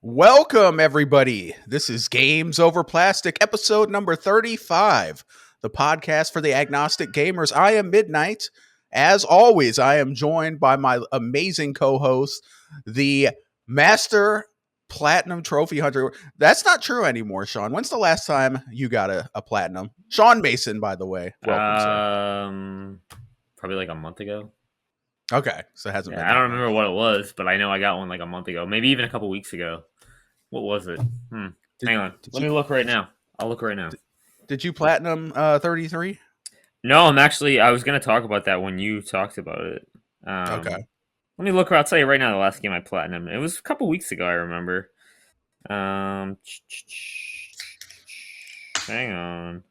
Welcome, everybody. This is Gamesoverplastic, episode number 35, the podcast for the agnostic gamers. I am Midnight. As always, I am joined by my amazing co-host, the Master Platinum Trophy Hunter. That's not true anymore, Sean. When's the last time you got a platinum? Sean Mason, by the way. Welcome, sir. Probably like a month ago. Okay, so it hasn't been. I don't remember what it was, but I know I got one like a month ago, maybe even a couple weeks ago. What was it? Hang on. Let me look right now. I'll look right now. Did you platinum 33? No, I was going to talk about that when you talked about it. Okay. Let me look. I'll tell you right now the last game I platinum. It was a couple weeks ago, I remember. Hang on.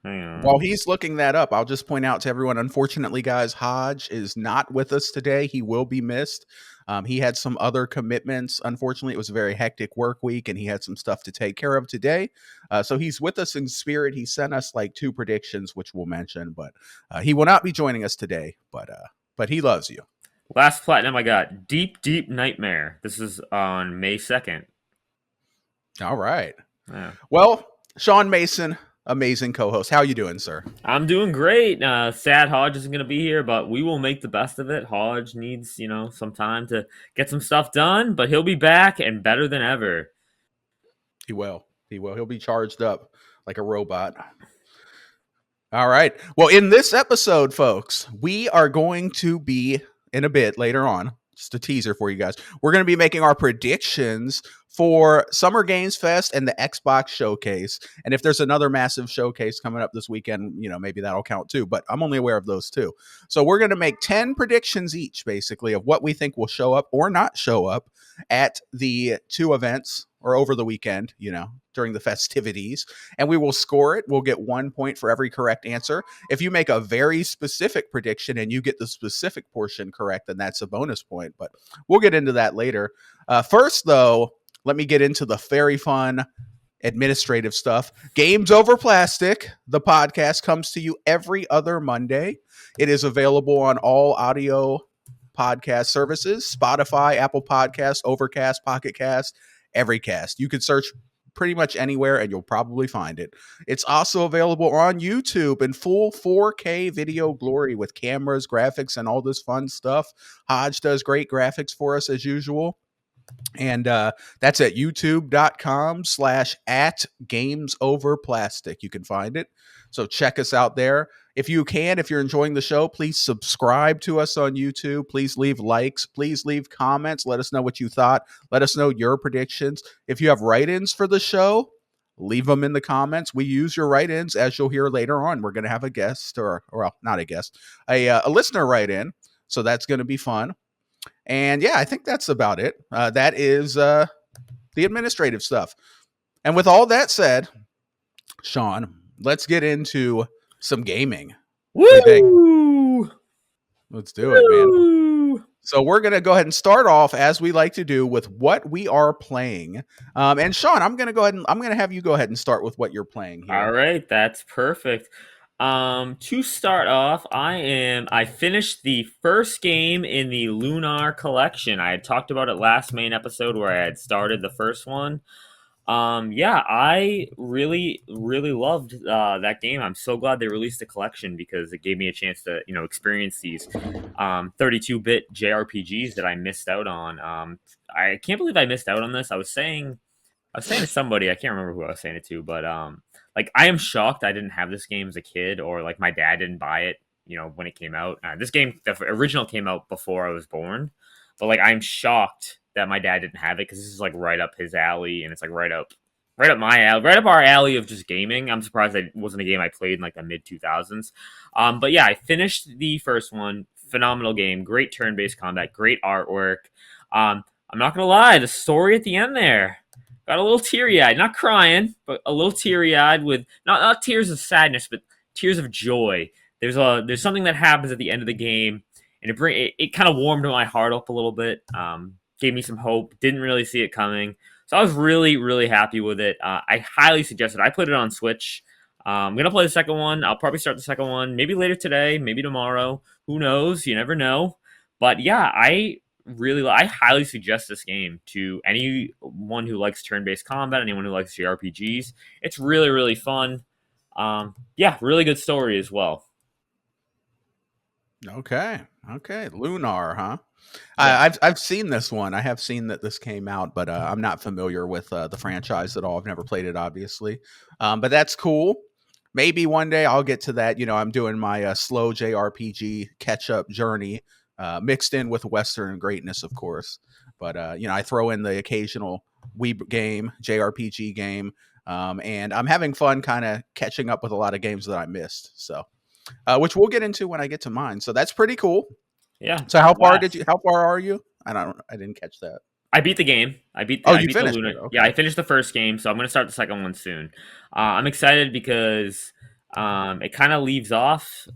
While he's looking that up, I'll just point out to everyone, unfortunately, guys, Hodge is not with us today. He will be missed. He had some other commitments. Unfortunately, it was a very hectic work week, and he had some stuff to take care of today. So he's with us in spirit. He sent us like 2 predictions, which we'll mention, but he will not be joining us today. But he loves you. Last platinum I got, Deep Nightmare. This is on May 2nd. All right. Yeah. Well, Sean Mason, amazing co-host. How you doing, sir? I'm doing great. Sad Hodge isn't going to be here, but we will make the best of it. Hodge needs, some time to get some stuff done, but he'll be back and better than ever. He will. He'll be charged up like a robot. All right. Well, in this episode, folks, we are going to be, in a bit later on, just a teaser for you guys, we're going to be making our predictions for Summer Games Fest and the Xbox Showcase. And if there's another massive showcase coming up this weekend, maybe that'll count too. But I'm only aware of those 2. So we're going to make 10 predictions each, basically, of what we think will show up or not show up at the 2 events or over the weekend, during the festivities. And we will score it. We'll get 1 point for every correct answer. If you make a very specific prediction and you get the specific portion correct, then that's a bonus point. But we'll get into that later. First, though, let me get into the very fun administrative stuff. Gamesoverplastic, the podcast, comes to you every other Monday. It is available on all audio podcast services, Spotify, Apple Podcasts, Overcast, Pocket Cast, every cast. You can search pretty much anywhere and you'll probably find it. It's also available on YouTube in full 4K video glory with cameras, graphics, and all this fun stuff. Hodge does great graphics for us as usual. And that's at youtube.com/@gamesoverplastic. You can find it. So check us out there. If you're enjoying the show, please subscribe to us on YouTube. Please leave likes. Please leave comments. Let us know what you thought. Let us know your predictions. If you have write-ins for the show, leave them in the comments. We use your write-ins, as you'll hear later on. We're going to have a guest, or not a guest, a listener write-in. So that's going to be fun. And yeah, I think that's about it. That is the administrative stuff. And with all that said, Sean, let's get into some gaming. Woo! Let's do it, man. So we're going to go ahead and start off, as we like to do, with what we are playing. And Sean, I'm going to have you go ahead and start with what you're playing here. All right, that's perfect. To start off, I finished the first game in the Lunar collection. I had talked about it last main episode where I had started the first one. I really, really loved that game. I'm so glad they released the collection because it gave me a chance to, experience these 32-bit JRPGs that I missed out on. I can't believe I missed out on this. I was saying to somebody, I can't remember who I was saying it to, but I am shocked I didn't have this game as a kid, or like my dad didn't buy it, when it came out. This game, the original, came out before I was born, but I'm shocked that my dad didn't have it because this is right up his alley, and it's right up my alley, right up our alley of just gaming. I'm surprised it wasn't a game I played in the mid 2000s. But yeah, I finished the first one. Phenomenal game, great turn-based combat, great artwork. I'm not gonna lie, the story at the end there got a little teary-eyed, not crying, but a little teary-eyed with not tears of sadness, but tears of joy. There's something that happens at the end of the game, and it kind of warmed my heart up a little bit. Gave me some hope. Didn't really see it coming, so I was really, really happy with it. I highly suggest it. I put it on Switch. I'm gonna play the second one. I'll probably start the second one maybe later today, maybe tomorrow. Who knows? You never know. But yeah, I I highly suggest this game to anyone who likes turn-based combat, anyone who likes JRPGs. It's really, really fun. Yeah, really good story as well. Okay. Okay. Lunar, huh? Yeah. I've seen this one. I have seen that this came out, but I'm not familiar with the franchise at all. I've never played it, obviously. But that's cool. Maybe one day I'll get to that. I'm doing my slow JRPG catch up journey, mixed in with Western greatness, of course. But I throw in the occasional Wii game, JRPG game, and I'm having fun, kind of catching up with a lot of games that I missed. So, which we'll get into when I get to mine. So that's pretty cool. Yeah. So how far Blast. how far are you? I didn't catch that. I beat the game. I beat Oh, I you beat the finished Lunar. it. Yeah, Okay. I finished the first game, so I'm gonna start the second one soon. I'm excited because it kind of leaves off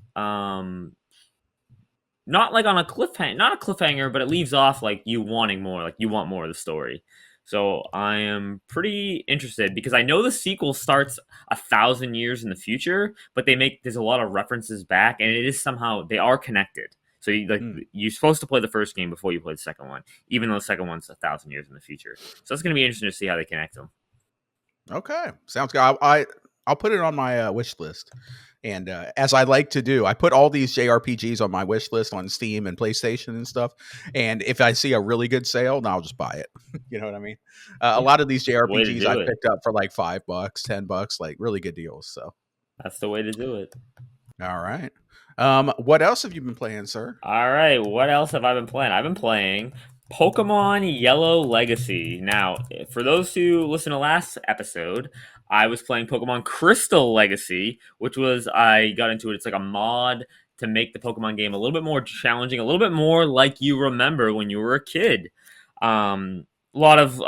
not like on a cliffhanger, not a cliffhanger, but it leaves off like you wanting more, like you want more of the story. So I am pretty interested because I know the sequel starts 1,000 years in the future, but there's a lot of references back, and it is somehow they are connected. So Mm, you're supposed to play the first game before you play the second one, even though the second one's 1,000 years in the future. So it's going to be interesting to see how they connect them. okay. Sounds good. I'll put it on my wish list. And as I like to do, I put all these JRPGs on my wish list on Steam and PlayStation and stuff. And if I see a really good sale, then I'll just buy it. You know what I mean? A Yeah, lot of these that's the way to JRPGs do I've it. picked up for like $5, $10, like really good deals. So, That's the way to do it. all right. What else have you been playing, sir? All right, what else have I been playing? I've been playing Pokemon Yellow Legacy. Now, for those who listened to last episode, I was playing Pokemon Crystal Legacy, which was I got into it. It's like a mod to make the Pokemon game a little bit more challenging, a little bit more like you remember when you were a kid. A lot of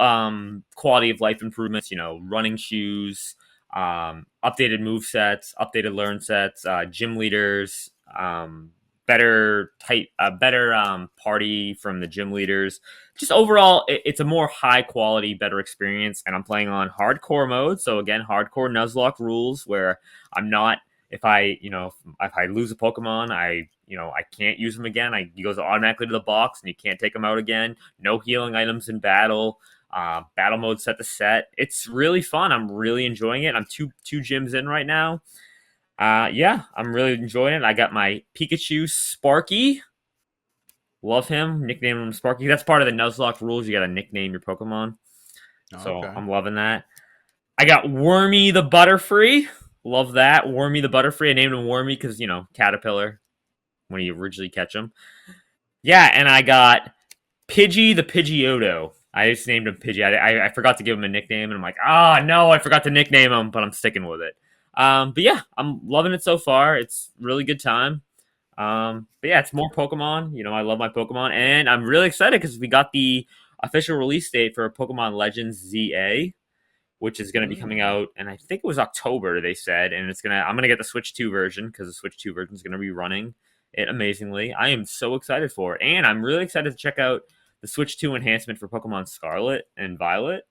quality of life improvements, running shoes, updated move sets, updated learn sets, gym leaders, better party from the gym leaders. Just overall, it's a more high quality, better experience. And I'm playing on hardcore mode, so again, hardcore Nuzlocke rules where I'm not. If I lose a Pokemon, I can't use them again. He goes automatically to the box, and you can't take them out again. No healing items in battle. Battle mode set to set. It's really fun. I'm really enjoying it. I'm two gyms in right now. Yeah, I'm really enjoying it. I got my Pikachu Sparky. Love him. Nickname him Sparky. That's part of the Nuzlocke rules. You got to nickname your Pokemon. So Okay. I'm loving that. I got Wormy the Butterfree. Love that. Wormy the Butterfree. I named him Wormy because, Caterpillar when you originally catch him. Yeah, and I got Pidgey the Pidgeotto. I just named him Pidgey. I forgot to give him a nickname, and I'm like, no, I forgot to nickname him, but I'm sticking with it. But yeah, I'm loving it so far. It's really good time. But yeah, it's more Pokemon. I love my Pokemon, and I'm really excited because we got the official release date for Pokemon Legends ZA, which is going to be coming Mm. out, and I think it was October. They said, and I'm gonna get the Switch 2 version because the Switch 2 version is going to be running it amazingly. I am so excited for it, and I'm really excited to check out the Switch 2 enhancement for Pokemon Scarlet and Violet.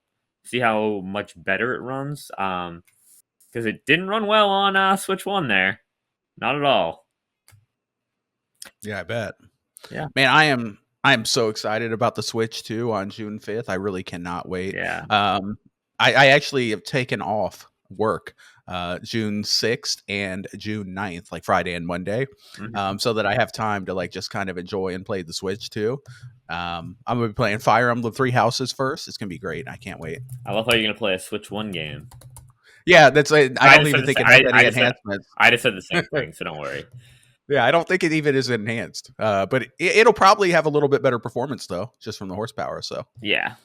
See how much better it runs. Because it didn't run well on Switch 1 there, not at all. Yeah, I bet. Yeah, Man, I am so excited about the Switch too on June 5th. I really cannot wait. yeah. I actually have taken off work June 6th and June 9th, like Friday and Monday, Mhm. so that I have time to like just kind of enjoy and play the Switch too. I'm gonna be playing Fire Emblem Three Houses first. It's gonna be great. I can't wait. I love how you're gonna play a Switch 1 game. Yeah, that's I I don't just said even the think same. it has any enhancements. I just said the same thing, so don't worry. Yeah, I don't think it even is enhanced. But it'll probably have a little bit better performance though, just from the horsepower. So Yeah,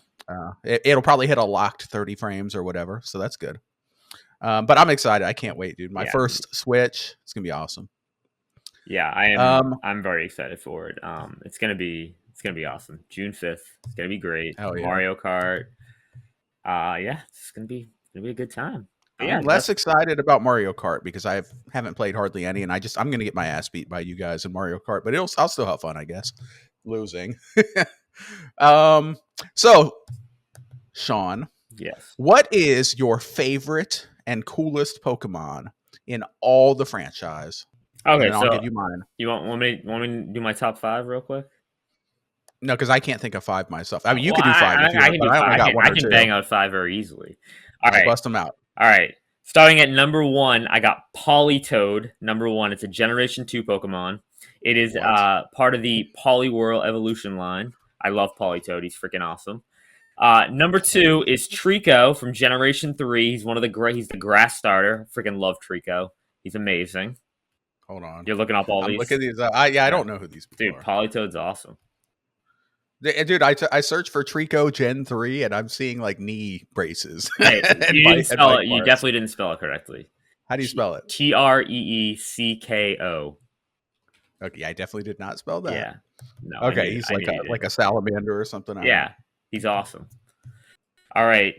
it'll probably hit a locked 30 frames or whatever. So that's good. But I'm excited. I can't wait, dude. My yeah, first Switch. It's gonna be awesome. yeah. I am. Um, I'm very excited for it. It's gonna be awesome. June 5th. It's gonna be great. hell yeah. Mario Kart. Yeah, it's gonna be a good time. But I'm yeah, less excited about Mario Kart because I haven't played hardly any, and I'm gonna get my ass beat by you guys in Mario Kart. But I'll still have fun, I guess. Losing. um. So, Sean, yes. what is your favorite and coolest Pokemon in all the franchise? And Okay, then I'll so give you mine. you want me to do my top 5 real quick? No, because I can't think of 5 myself. I mean, you Well, could do 5 if you I want, can but do I only five. got one I or can 2. bang out 5 very easily. All All right, right. bust them out. All right. Starting at number 1, I got Politoed. Number 1, it's a Generation 2 Pokemon. It is What? part of the Poliwhirl evolution line. I love Politoed. He's freaking awesome. Number 2 is Trico from Generation 3. He's one of the he's the grass starter. Freaking love Trico. He's amazing. Hold on. You're looking up all I'm these? looking at these. I Yeah. don't know who these people Dude, are. Politoed's awesome. Dude, I searched for Trico Gen 3 and I'm seeing like knee braces. Hey, and you didn't spell it. You parts. definitely didn't spell it correctly. How do you spell it? Treecko. Okay, I definitely did not spell that. Yeah. No. Okay, he's like a salamander or something. Yeah, he's awesome. All right.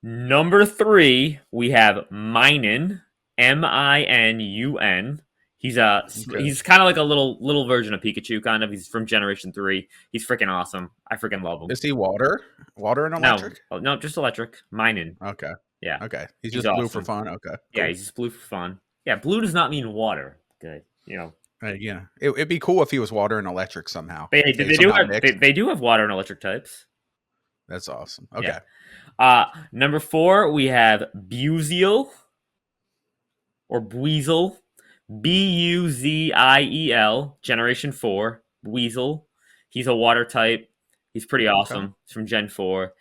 Number 3, we have Minun, Minun. He's kind of like a little version of Pikachu, kind of. He's from Generation 3. He's freaking awesome. I freaking love him. Is he water? Water and electric? No, just electric. Minun. Okay. Yeah. Okay. He's He's just blue awesome. for fun. Okay. Yeah, Cool. he's just blue for fun. Yeah, blue does not mean water. Good. Yeah. It'd be cool if he was water and electric somehow. They do have water and electric types. That's awesome. Okay. Yeah. Number 4, we have Buziel or Buizel. Buziel, Generation 4. Weasel. He's a water type. He's pretty awesome. Okay. He's from Gen 4.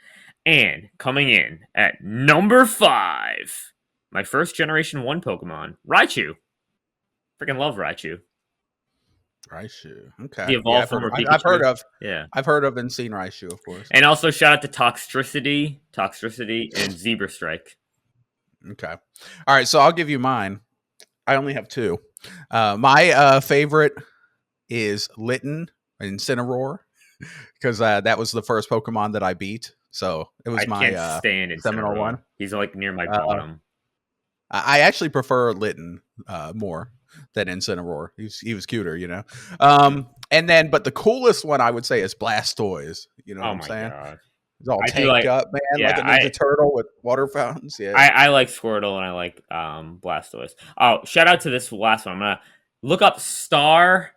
And coming in at number 5, my first Generation 1 Pokemon, Raichu. Freaking love Raichu. Raichu. Okay. The evolved form of Pikachu. I've heard of and seen Raichu, of course. And also shout out to Toxtricity, and Zebra Strike. Okay. All right. So I'll give you mine. I only have 2. My favorite is Litten and Incineroar because that was the first Pokemon that I beat. So it was my can't stand seminal one. He's like near my bottom. I actually prefer Litten more than Incineroar. He was cuter, you know. And then, but the coolest one I would say is Blastoise. You know what I'm saying? God. It's all tanked up, man, like a Ninja Turtle with water fountains. Yeah, I like Squirtle and I like Blastoise. Oh, shout out to this last one. I'm gonna look up Star.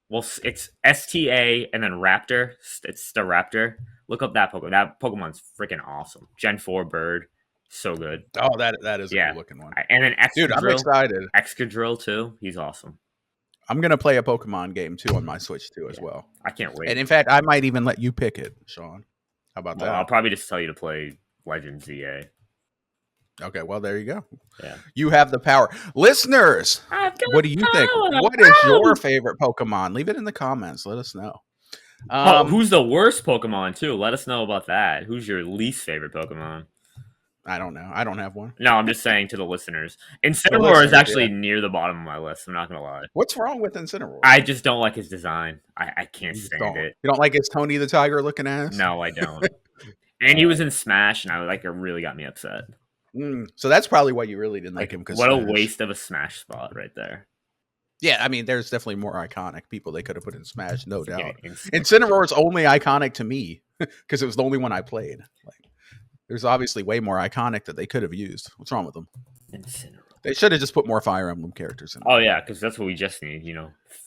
Well, it's STA and then Raptor. It's Staraptor. Look up that Pokemon. That Pokemon's freaking awesome. Gen 4 bird. So good. Oh, that is a cool looking one. And then Dude, I'm excited. Excadrill too. He's awesome. I'm gonna play a Pokemon game too on my Switch too as well. I can't wait. And in fact, I might even let you pick it, Sean. How about that? I'll probably just tell you to play Legend ZA. Okay, well there you go. Yeah, you have the power, listeners. What do you think? What is your favorite Pokemon? Leave it in the comments. Let us know. Who's the worst Pokemon too? Let us know about that. Who's your least favorite Pokemon? I don't know. I don't have one. No, I'm just saying to the listeners. Incineroar is actually near the bottom of my list. I'm not gonna lie. What's wrong with Incineroar? I just don't like his design. I can't stand it. You don't like his Tony the Tiger looking ass? No, I don't. And he was in Smash, and it really got me upset. So that's probably why you really didn't like him. Because what a waste of a Smash spot right there. Yeah, I mean, there's definitely more iconic people they could have put in Smash, no doubt. Incineroar is only iconic to me because it was the only one I played. Like, there's obviously way more iconic that they could have used. What's wrong with them? Incineroar. They should have just put more Fire Emblem characters in. Oh yeah, because that's what we just need.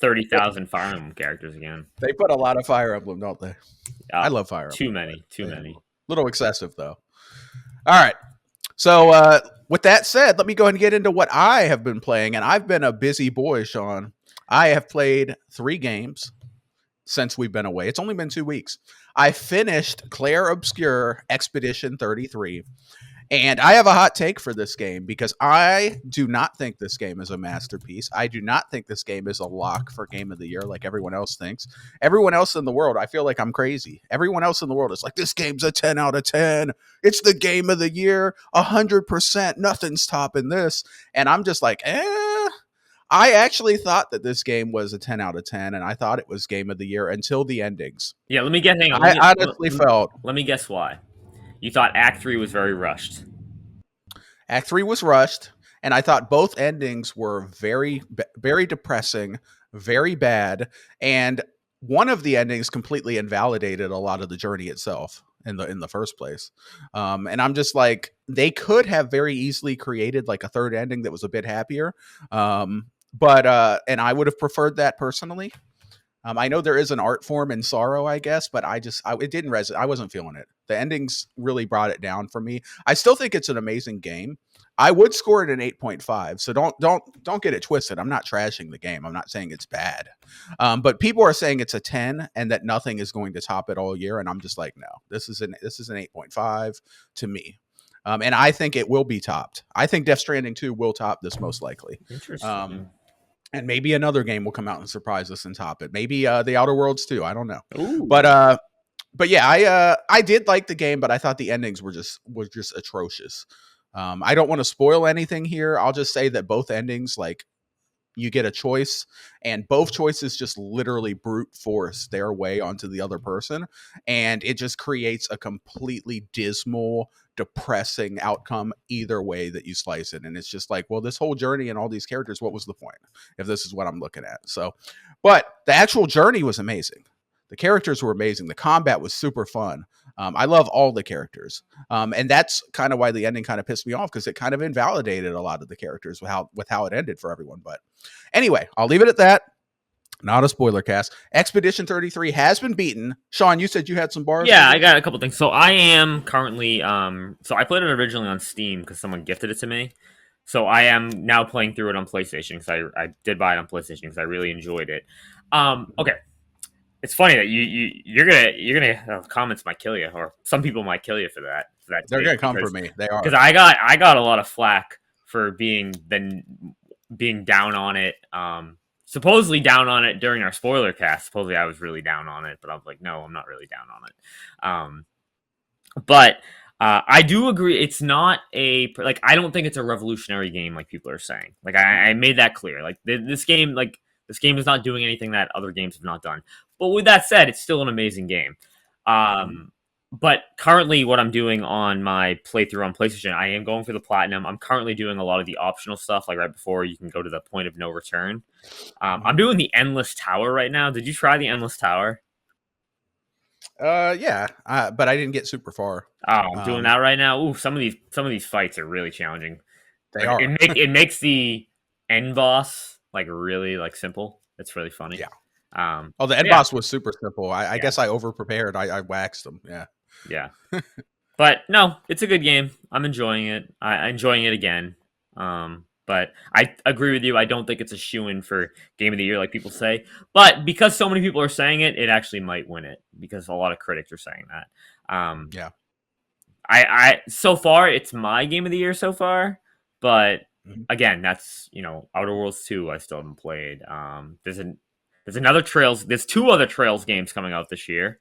30,000 Fire Emblem characters again. They put a lot of Fire Emblem, don't they? I love Fire Emblem. Too many. A little excessive though. All right. So with that said, let me go ahead and get into what I have been playing. And I've been a busy boy, Sean. I have played 3 games since we've been away. It's only been 2 weeks. I finished Clair Obscure Expedition 33. And I have a hot take for this game because I do not think this game is a masterpiece. I do not think this game is a lock for Game of the Year like everyone else thinks. Everyone else in the world, I feel like I'm crazy. Everyone else in the world is like, this game's a 10 out of 10. It's the Game of the Year, 100%. Nothing's topping this. And I'm just like, I actually thought that this game was a 10 out of 10, and I thought it was Game of the Year until the endings. Yeah, let me guess. Hang on. I honestly felt. Let me guess why. You thought Act 3 was very rushed. Act 3 was rushed, and I thought both endings were very, very depressing, very bad, and one of the endings completely invalidated a lot of the journey itself in the first place. And I'm just like, they could have very easily created like a third ending that was a bit happier, but and I would have preferred that personally. I know there is an art form in Sorrow, I guess, but it didn't resonate. I wasn't feeling it. The endings really brought it down for me. I still think it's an amazing game. I would score it an 8.5. So don't get it twisted. I'm not trashing the game. I'm not saying it's bad. But people are saying it's a 10 and that nothing is going to top it all year. And I'm just like, no, this is an 8.5 to me. And I think it will be topped. I think Death Stranding 2 will top this most likely. Interesting. And maybe another game will come out and surprise us and top it. Maybe the Outer Worlds too. I don't know. Ooh. But yeah, I did like the game, but I thought the endings were just atrocious. I don't want to spoil anything here. I'll just say that both endings, like, you get a choice, and both choices just literally brute force their way onto the other person, and it just creates a completely dismal, depressing outcome either way that you slice it. And it's just like, well, this whole journey and all these characters, what was the point if this is what I'm looking at? So, but the actual journey was amazing. The characters were amazing. The combat was super fun. I love all the characters. And that's kind of why the ending kind of pissed me off, because it kind of invalidated a lot of the characters with how it ended for everyone. But anyway, I'll leave it at that. Not a spoiler cast. Expedition 33 has been beaten. Sean, you said you had some bars? Yeah, I got a couple things. So I am currently, so I played it originally on Steam because someone gifted it to me. So I am now playing through it on PlayStation because I did buy it on PlayStation because I really enjoyed it. Okay. It's funny that you're gonna comments might kill you, or some people might kill you for that. They're gonna come for me. They are, because I got a lot of flack for being down on it. Supposedly down on it during our spoiler cast. Supposedly I was really down on it, but I was like, no, I'm not really down on it. But I do agree. It's not I don't think it's a revolutionary game like people are saying. Like I made that clear. Like this game is not doing anything that other games have not done. But with that said, it's still an amazing game. But currently what I'm doing on my playthrough on PlayStation, I am going for the platinum. I'm currently doing a lot of the optional stuff, like right before you can go to the point of no return. I'm doing the Endless Tower right now. Did you try the Endless Tower? Yeah, but I didn't get super far. Oh, I'm doing that right now. Ooh, some of these fights are really challenging. They are. It makes the end boss really simple. It's really funny. Yeah. The end boss was super simple. I Yeah. guess I over prepared. I waxed them. Yeah. Yeah. But no, it's a good game. I'm enjoying it. I'm enjoying it again. But I agree with you. I don't think it's a shoo-in for Game of the Year like people say. But because so many people are saying it, it actually might win it because a lot of critics are saying that. Yeah. I so far it's my Game of the Year so far, but again, that's Outer Worlds 2 I still haven't played. There's two other Trails games coming out this year,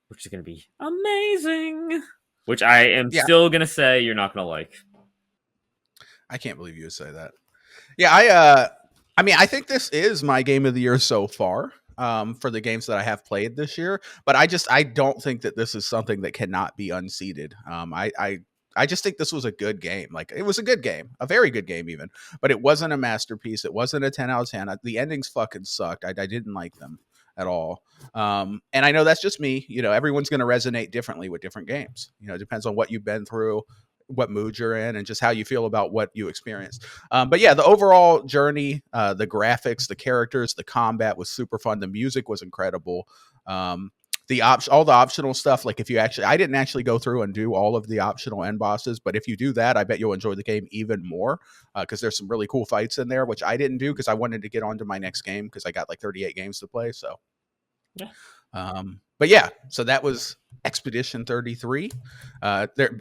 which is going to be amazing. Which I am still going to say you're not going to like. I can't believe you would say that. Yeah, I mean, I think this is my Game of the Year so far, for the games that I have played this year. But I don't think that this is something that cannot be unseated. I just think this was a good game. Like, it was a good game, a very good game even, but it wasn't a masterpiece. It wasn't a 10 out of 10. The endings fucking sucked. I didn't like them at all. And I know that's just me. Everyone's going to resonate differently with different games. It depends on what you've been through, what mood you're in, and just how you feel about what you experienced. But yeah, the overall journey, the graphics, the characters, the combat was super fun. The music was incredible. All the optional stuff, like I didn't actually go through and do all of the optional end bosses, but if you do that, I bet you'll enjoy the game even more, because there's some really cool fights in there, which I didn't do because I wanted to get on to my next game because I got like 38 games to play. So yeah. But yeah, so that was Expedition 33.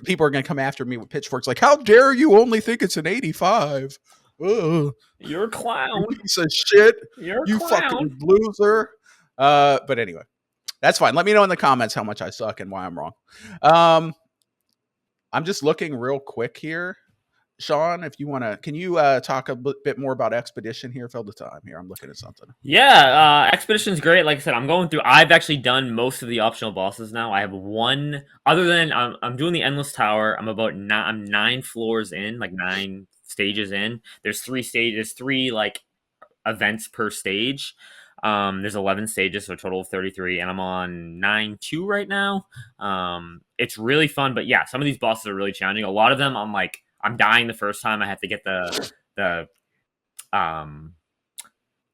People are going to come after me with pitchforks like, how dare you only think it's an 85? Ugh. You're a clown. You piece of shit. You're a you clown. Fucking loser. But anyway, that's fine. Let me know in the comments how much I suck and why I'm wrong. I'm just looking real quick here. Sean, if you want to, can you talk a bit more about Expedition here? Fill the time here. I'm looking at something. Yeah, Expedition's great. Like I said, I've actually done most of the optional bosses now. I have one, other than I'm doing the Endless Tower. I'm 9 floors in, like 9 stages in. There's 3 stages, 3 events per stage. There's 11 stages, so a total of 33, and I'm on 9-2 right now. It's really fun, but yeah, some of these bosses are really challenging. A lot of them, I'm dying the first time. I have to get the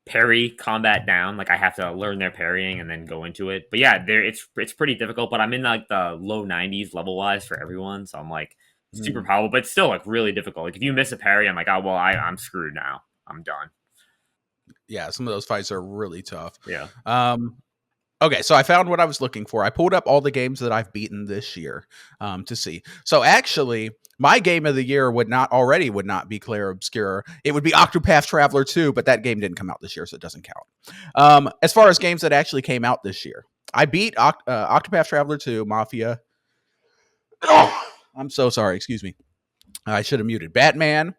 parry combat down. Like I have to learn their parrying and then go into it. But yeah, there it's pretty difficult. But I'm in like the low 90s level wise for everyone, so I'm like super Mm. powerful, but it's still like really difficult. Like if you miss a parry, I'm like, oh well, I'm screwed now. I'm done. Yeah, some of those fights are really tough. Yeah. Um, Okay, so I found what I was looking for. I pulled up all the games that I've beaten this year to see. So actually, my game of the year would not be Clair Obscure. It would be Octopath Traveler 2, but that game didn't come out this year, so it doesn't count. As far as games that actually came out this year, I beat Octopath Traveler 2, Mafia. I'm so sorry. Excuse me. I should have muted. Batman,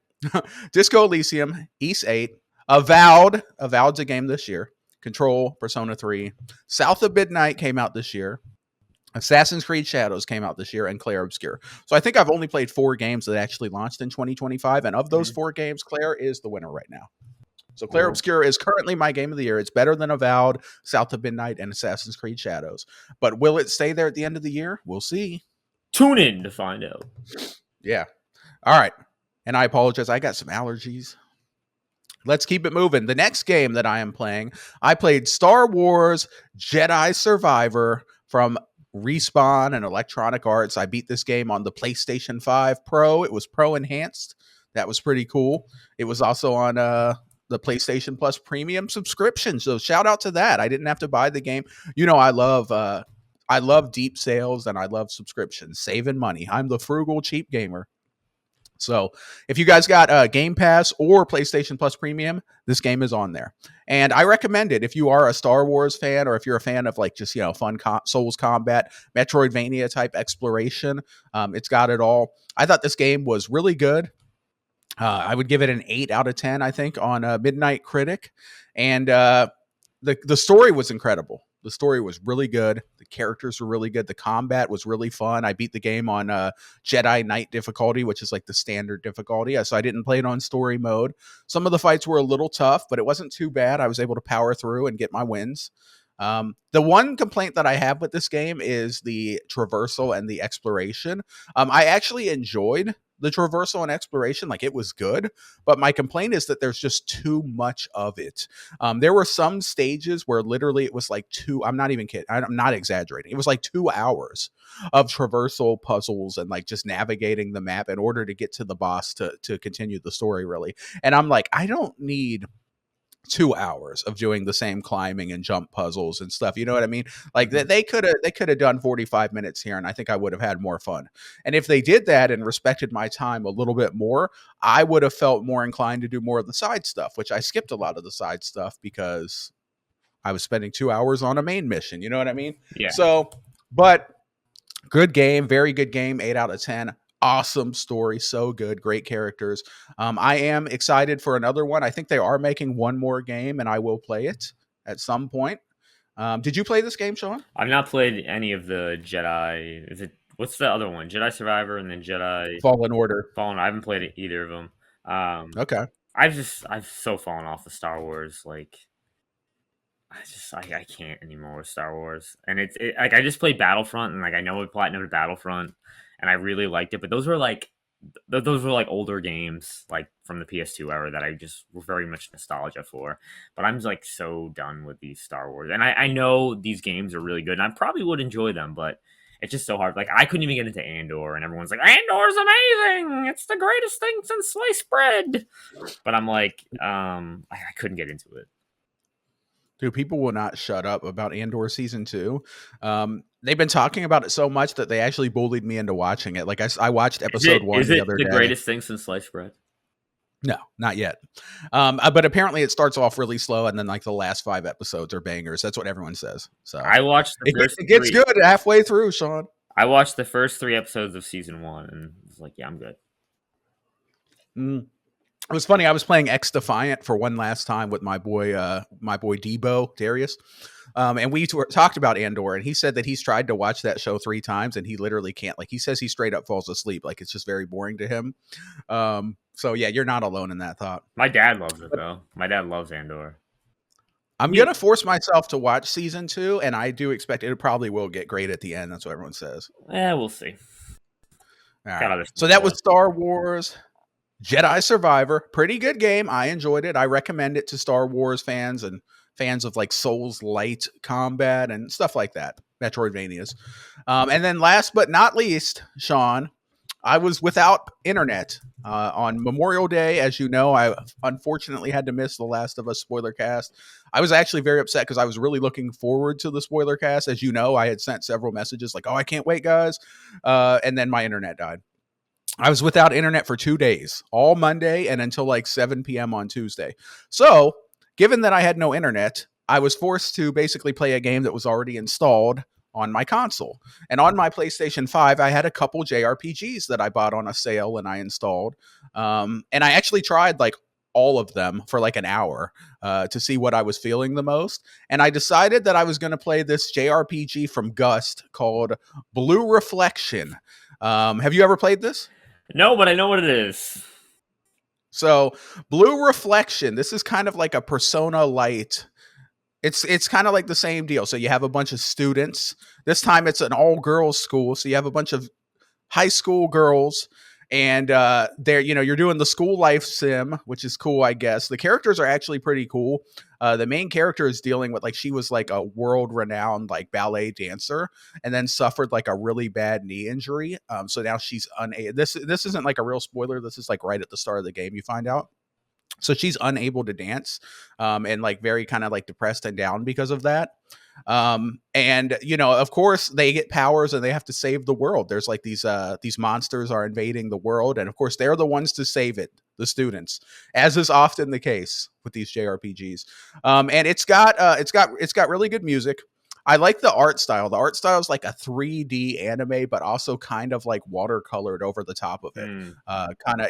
Disco Elysium, East 8, Avowed. Avowed's a game this year. Control, Persona 3. South of Midnight came out this year. Assassin's Creed Shadows came out this year, and Clair Obscure. So I think I've only played 4 games that actually launched in 2025, and of those 4 games, Clair is the winner right now. So Clair Obscure is currently my game of the year. It's better than Avowed, South of Midnight, and Assassin's Creed Shadows. But will it stay there at the end of the year? We'll see. Tune in to find out. Yeah. All right. And I apologize. I got some allergies. Let's keep it moving. The next game that I am playing, I played Star Wars Jedi Survivor from Respawn and Electronic Arts. I beat this game on the PlayStation 5 Pro. It was Pro Enhanced. That was pretty cool. It was also on the PlayStation Plus Premium subscription. So shout out to that. I didn't have to buy the game. You know, I love deep sales and I love subscriptions, saving money. I'm the frugal, cheap gamer. So if you guys got Game Pass or PlayStation Plus Premium, this game is on there. And I recommend it if you are a Star Wars fan or if you're a fan of like just, fun Souls combat, Metroidvania type exploration. It's got it all. I thought this game was really good. I would give it an 8 out of 10, I think, on Midnight Critic. And the story was incredible. The story was really good. The characters were really good. The combat was really fun. I beat the game on Jedi Knight difficulty, which is like the standard difficulty. So I didn't play it on story mode. Some of the fights were a little tough, but it wasn't too bad. I was able to power through and get my wins. The one complaint that I have with this game is the traversal and the exploration. I actually enjoyed the traversal and exploration. Like, it was good, but my complaint is that there's just too much of it. There were some stages where literally it was like I'm not even kidding. I'm not exaggerating. It was like 2 hours of traversal puzzles and like just navigating the map in order to get to the boss to continue the story, really. And I'm like, I don't need 2 hours of doing the same climbing and jump puzzles and stuff. You know what I mean? Like they could have done 45 minutes here, and I think I would have had more fun. And if they did that and respected my time a little bit more, I would have felt more inclined to do more of the side stuff, which I skipped a lot of the side stuff because I was spending 2 hours on a main mission. You know what I mean? Yeah. So, but good game, very good game, 8 out of 10. Awesome story, so good, great characters. I am excited for another one. I think they are making one more game, and I will play it at some point. Did you play this game, Sean? I've not played any of the Jedi. What's the other one? Jedi Survivor and then Jedi Fallen Order. I haven't played either of them. Okay. I've so fallen off the Star Wars. Like, I can't anymore with Star Wars. And like I just played Battlefront, and like I know we platinumed Battlefront, and I really liked it. But those were like older games, like from the PS2 era, that I just were very much nostalgia for. But I'm like so done with these Star Wars, and I know these games are really good, and I probably would enjoy them, but it's just so hard. Like I couldn't even get into Andor, and everyone's like, Andor's amazing. It's the greatest thing since sliced bread. But I'm like, I couldn't get into it. Dude, people will not shut up about Andor season 2. They've been talking about it so much that they actually bullied me into watching it. Like I watched episode 1 the other day. Is it the greatest thing since sliced bread? No, not yet. But apparently it starts off really slow, and then like the last 5 episodes are bangers. That's what everyone says. So I watched it gets good halfway through, Sean. I watched the first 3 episodes of season 1 and was like, yeah, I'm good. It was funny. I was playing X Defiant for one last time with my boy Debo Darius, and we talked about Andor, and he said that he's tried to watch that show 3 times, and he literally can't. Like, he says he straight up falls asleep. Like, it's just very boring to him. So yeah, you're not alone in that thought. My dad loves it though. My dad loves Andor. I'm gonna force myself to watch season 2, and I do expect it probably will get great at the end. That's what everyone says. Yeah, we'll see. All right. So that was Star Wars Jedi Survivor, pretty good game. I enjoyed it. I recommend it to Star Wars fans and fans of like Souls light combat and stuff like that. Metroidvanias. And then last but not least, Sean, I was without internet on Memorial Day. As you know, I unfortunately had to miss the Last of Us spoiler cast. I was actually very upset because I was really looking forward to the spoiler cast. As you know, I had sent several messages like, "Oh, I can't wait, guys," and then my internet died. I was without internet for 2 days, all Monday and until like 7 p.m. on Tuesday. So, given that I had no internet, I was forced to basically play a game that was already installed on my console. And on my PlayStation 5, I had a couple JRPGs that I bought on a sale and I installed. And I actually tried like all of them for like an hour to see what I was feeling the most. And I decided that I was going to play this JRPG from Gust called Blue Reflection. Have you ever played this? No, but I know what it is. So, Blue Reflection, this is kind of like a Persona Light. It's kind of like the same deal. So you have a bunch of students. This time it's an all girls school. So you have a bunch of high school girls, and they're you're doing the school life sim, which is cool, I guess. The characters are actually pretty cool. The main character is dealing with like she was like a world renowned like ballet dancer, and then suffered like a really bad knee injury. So now she's unable. This isn't like a real spoiler. This is like right at the start of the game you find out. So she's unable to dance, and like very kind of like depressed and down because of that. And of course they get powers and they have to save the world. There's like these monsters are invading the world, and of course they're the ones to save it, the students, as is often the case with these JRPGs. And it's got really good music. I like the art style. The art style is like a 3D anime, but also kind of like watercolored over the top of it.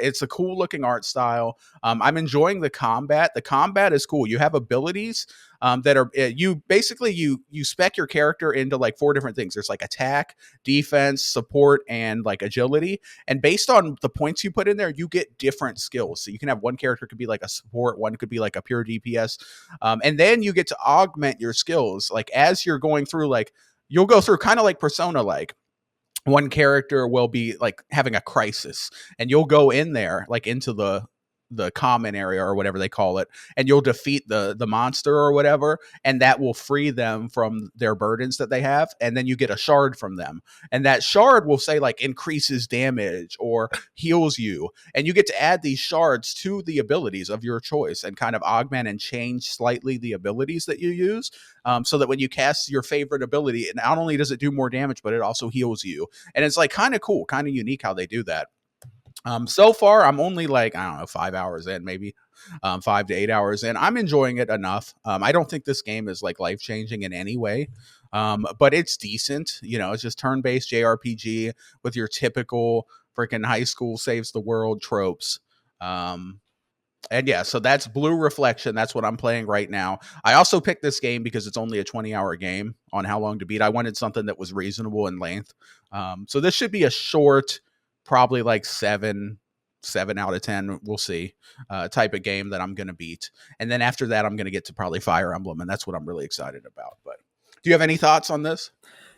It's a cool looking art style. I'm enjoying the combat. The combat is cool. You have abilities that are you basically you spec your character into like 4 different things. There's like attack, defense, support, and like agility. And based on the points you put in there, you get different skills. So you can have one character could be like a support, one could be like a pure DPS, and then you get to augment your skills like as you're going through. Like you'll go through kind of like Persona like one character will be like having a crisis and you'll go in there like into the common area or whatever they call it, and you'll defeat the monster or whatever, and that will free them from their burdens that they have, and then you get a shard from them, and that shard will say like increases damage or heals you, and you get to add these shards to the abilities of your choice and kind of augment and change slightly the abilities that you use, so that when you cast your favorite ability, not only does it do more damage, but it also heals you. And it's like kind of cool, kind of unique how they do that. So far, I'm only like, I don't know, 5 hours in, maybe 5 to 8 hours in. I'm enjoying it enough. I don't think this game is like life changing in any way, but it's decent. It's just turn based JRPG with your typical freaking high school saves the world tropes. And yeah, so that's Blue Reflection. That's what I'm playing right now. I also picked this game because it's only a 20-hour game on how long to beat. I wanted something that was reasonable in length. So this should be a short, probably like 7 out of 10, we'll see, type of game that I'm going to beat. And then after that, I'm going to get to probably Fire Emblem, and that's what I'm really excited about. But do you have any thoughts on this?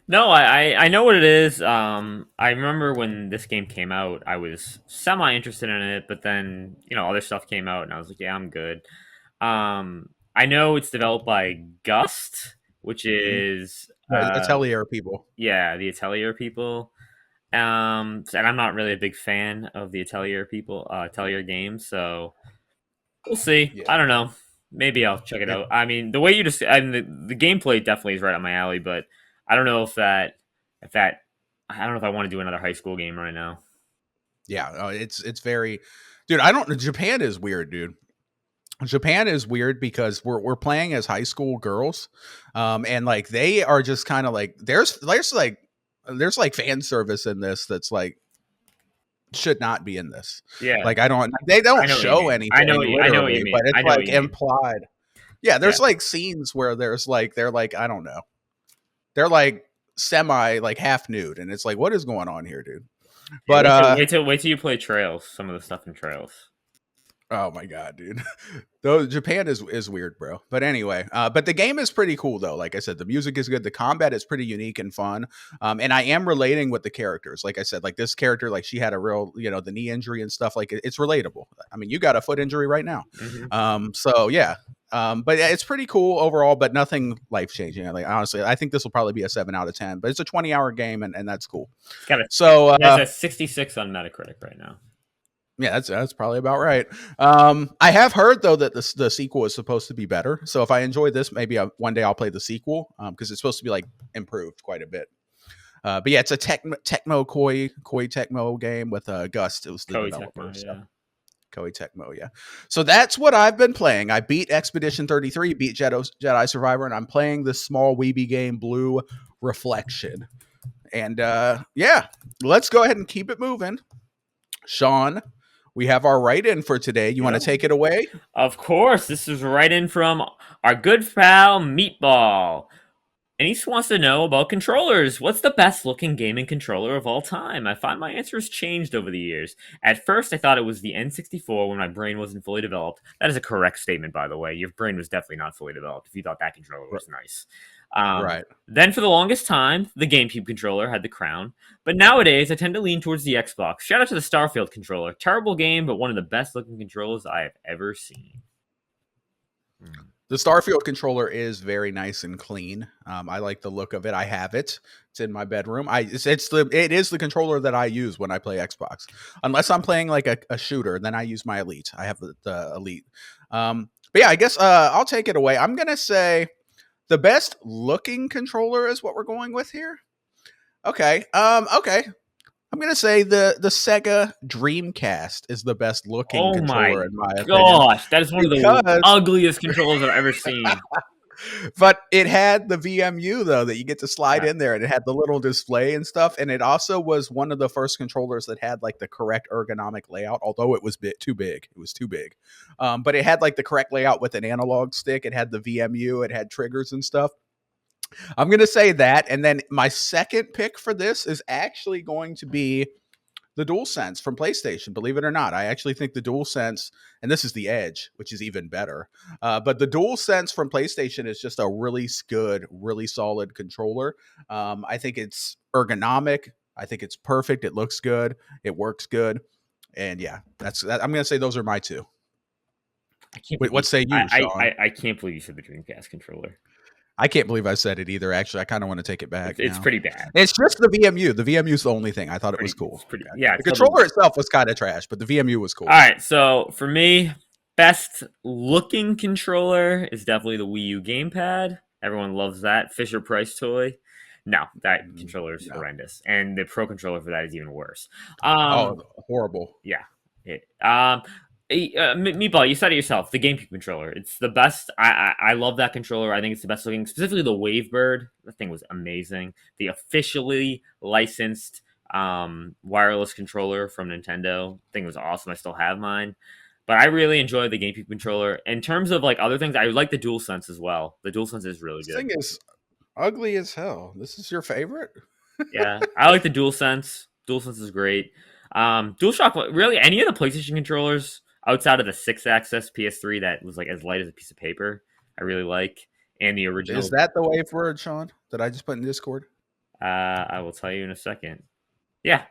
No, I know what it is. I remember when this game came out, I was semi interested in it, but then other stuff came out, and I was like, yeah, I'm good. I know it's developed by Gust, which is Atelier people. yeah, the Atelier people. And I'm not really a big fan of the Atelier people, Atelier games, so we'll see. Yeah. I don't know. Maybe I'll check it out. I mean, the way you just, I mean, the gameplay definitely is right up my alley, but I don't know if I don't know if I want to do another high school game right now. Yeah, it's very, dude. I don't. Japan is weird, dude. Japan is weird because we're playing as high school girls, and like they are just kind of like there's like fan service in this that's like should not be in this. Yeah, Like they don't I know what you show mean. anything I know what you literally, mean. but it's I know what like you mean. implied. Yeah, there's Yeah. like scenes where there's like they're like I don't know. They're like semi like half nude and it's like what is going on here, dude? Yeah, But wait till you play Trails. Some of the stuff in Trails. Oh my god, dude. Though Japan is weird, bro. But anyway, but the game is pretty cool though. Like I said, the music is good. The combat is pretty unique and fun. And I am relating with the characters. Like I said, like this character, like she had a real, the knee injury and stuff. Like it's relatable. I mean, you got a foot injury right now. So yeah. But yeah, it's pretty cool overall, but nothing life changing. Like honestly, I think this will probably be a 7 out of 10. But it's a 20-hour game, and that's cool. It has a 66 on Metacritic right now. Yeah, that's probably about right. I have heard though that the sequel is supposed to be better. So if I enjoy this, maybe one day I'll play the sequel because it's supposed to be like improved quite a bit. But yeah, it's a Tecmo Koei Tecmo game with Gust. It was the Koei developer. Tecmo, So. yeah. Koei Tecmo, yeah. So that's what I've been playing. I beat Expedition 33, beat Jedi Survivor, and I'm playing this small weeby game, Blue Reflection. And yeah, let's go ahead and keep it moving. Sean, we have our write-in for today. You want to take it away? Of course. This is right in from our good pal Meatball. And he just wants to know about controllers. What's the best looking gaming controller of all time? I find my answer has changed over the years. At first, I thought it was the N64 when my brain wasn't fully developed. That is a correct statement, by the way. Your brain was definitely not fully developed if you thought that controller was nice. Right. Then, for the longest time, the GameCube controller had the crown. But nowadays, I tend to lean towards the Xbox. Shout out to the Starfield controller. Terrible game, but one of the best looking controllers I have ever seen. The Starfield controller is very nice and clean. I like the look of it. I have it. It's in my bedroom. It is the controller that I use when I play Xbox. Unless I'm playing like a shooter, then I use my Elite. I have the Elite. But yeah, I guess I'll take it away. I'm gonna say the best looking controller is what we're going with here. Okay. Okay. I'm gonna say the Sega Dreamcast is the best looking controller in my opinion. Gosh, that is one of the ugliest controllers I've ever seen. But it had the VMU though that you get to slide in there, and it had the little display and stuff. And it also was one of the first controllers that had like the correct ergonomic layout, although it was too big. It was too big. But it had like the correct layout with an analog stick. It had the VMU. It had triggers and stuff. I'm going to say that. And then my second pick for this is actually going to be the DualSense from PlayStation. Believe it or not, I actually think the DualSense, and this is the Edge, which is even better. But the DualSense from PlayStation is just a really good, really solid controller. I think it's ergonomic. I think it's perfect. It looks good. It works good. And yeah, I'm going to say those are my two. Wait, what say you, Sean? I can't believe you said the Dreamcast controller. I can't believe I said it either. Actually, I kind of want to take it back. It's pretty bad. It's just the VMU. The VMU is the only thing. I thought it was cool. Yeah. The controller itself was kind of trash, but the VMU was cool. All right. So for me, best looking controller is definitely the Wii U gamepad. Everyone loves that Fisher Price toy. No, that controller is horrendous, and the Pro controller for that is even worse. Horrible. Yeah. Meatball, you said it yourself. The GameCube controller, it's the best. I love that controller. I think it's the best looking. Specifically, the Wavebird. That thing was amazing. The officially licensed wireless controller from Nintendo thing was awesome. I still have mine, but I really enjoy the GameCube controller. In terms of like other things, I like the DualSense as well. The DualSense is really good. This thing is ugly as hell. This is your favorite? Yeah, I like the DualSense. DualSense is great. DualShock, really any of the PlayStation controllers outside of the 6-axis PS3 that was like as light as a piece of paper, I really like. And the original. Is that the wave word, Sean, that I just put in Discord? I will tell you in a second. Yeah.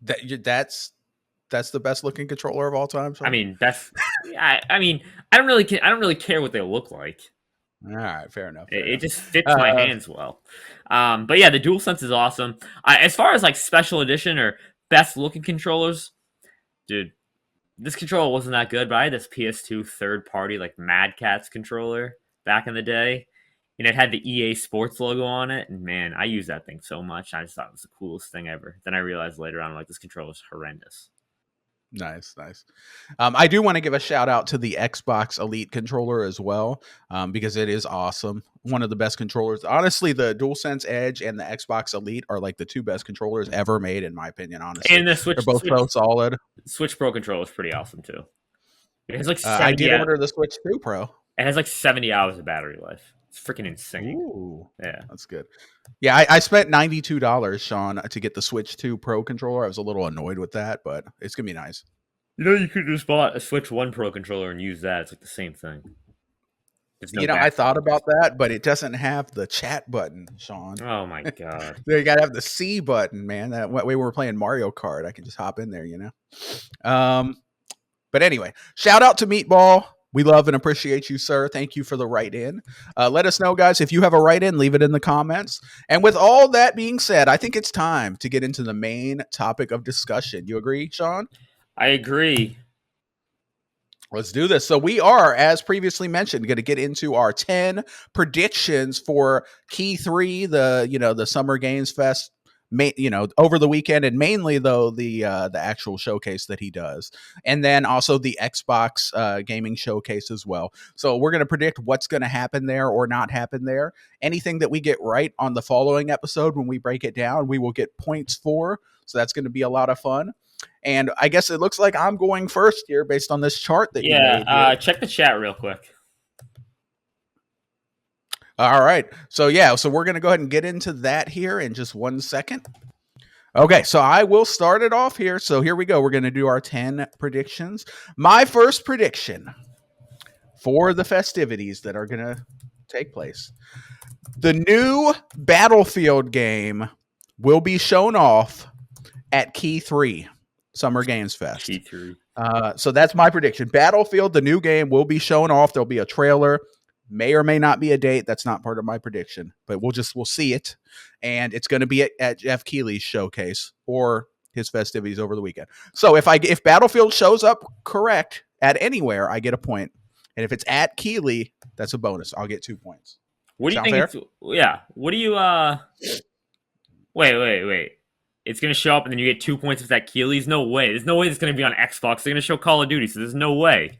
That's the best looking controller of all time, Sean? I mean, I mean, I don't really care what they look like. All right, fair enough. It just fits my hands well. But yeah, the DualSense is awesome. As far as like special edition or best looking controllers, dude, this controller wasn't that good, but I had this PS2 third party like Mad Catz controller back in the day, and it had the EA Sports logo on it. And man, I used that thing so much. I just thought it was the coolest thing ever. Then I realized later on, like, this controller is horrendous. Nice. I do want to give a shout out to the Xbox Elite controller as well, because it is awesome. One of the best controllers. Honestly, the DualSense Edge and the Xbox Elite are like the two best controllers ever made, in my opinion. Honestly, and the Switch, they're both so solid. Switch Pro controller is pretty awesome too. It has like I did order the Switch 2 Pro. It has like 70 hours of battery life. It's freaking insane. Ooh, yeah, that's good. Yeah, I spent $92, Sean, to get the Switch 2 Pro controller. I was a little annoyed with that, but it's gonna be nice. You could just buy a Switch 1 Pro controller and use that. It's like the same thing. There's no I thought backbuttons. about that, but it doesn't have the chat button, Sean. Oh my god. You got to have the C button, man. That way, we were playing Mario Kart, I can just hop in there, But anyway, shout out to Meatball. We love and appreciate you, sir. Thank you for the write-in. Let us know, guys, if you have a write-in, leave it in the comments. And with all that being said, I think it's time to get into the main topic of discussion. You agree, Sean? I agree. Let's do this. So we are, as previously mentioned, going to get into our 10 predictions for Key 3, the Summer Games Fest, over the weekend, and mainly though the actual showcase that he does, and then also the Xbox gaming showcase as well. So we're going to predict what's going to happen there or not happen there. Anything that we get right on the following episode, when we break it down, we will get points for. So that's going to be a lot of fun. And I guess it looks like I'm going first here based on this chart that you made here. Check the chat real quick. All right. So we're going to go ahead and get into that here in just 1 second. Okay, so I will start it off here. So here we go. We're going to do our 10 predictions. My first prediction for the festivities that are going to take place. The new Battlefield game will be shown off at Key 3, Summer Games Fest. Key 3. So that's my prediction. Battlefield, the new game, will be shown off. There'll be a trailer. May or may not be a date. That's not part of my prediction, but we'll see it. And it's going to be at Jeff Keighley's showcase or his festivities over the weekend. So if Battlefield shows up correct at anywhere, I get a point. And if it's at Keighley, that's a bonus. I'll get 2 points. What do you think? What do you, wait. It's going to show up and then you get 2 points if it's at Keighley's? No way. There's no way it's going to be on Xbox. They're going to show Call of Duty, so there's no way.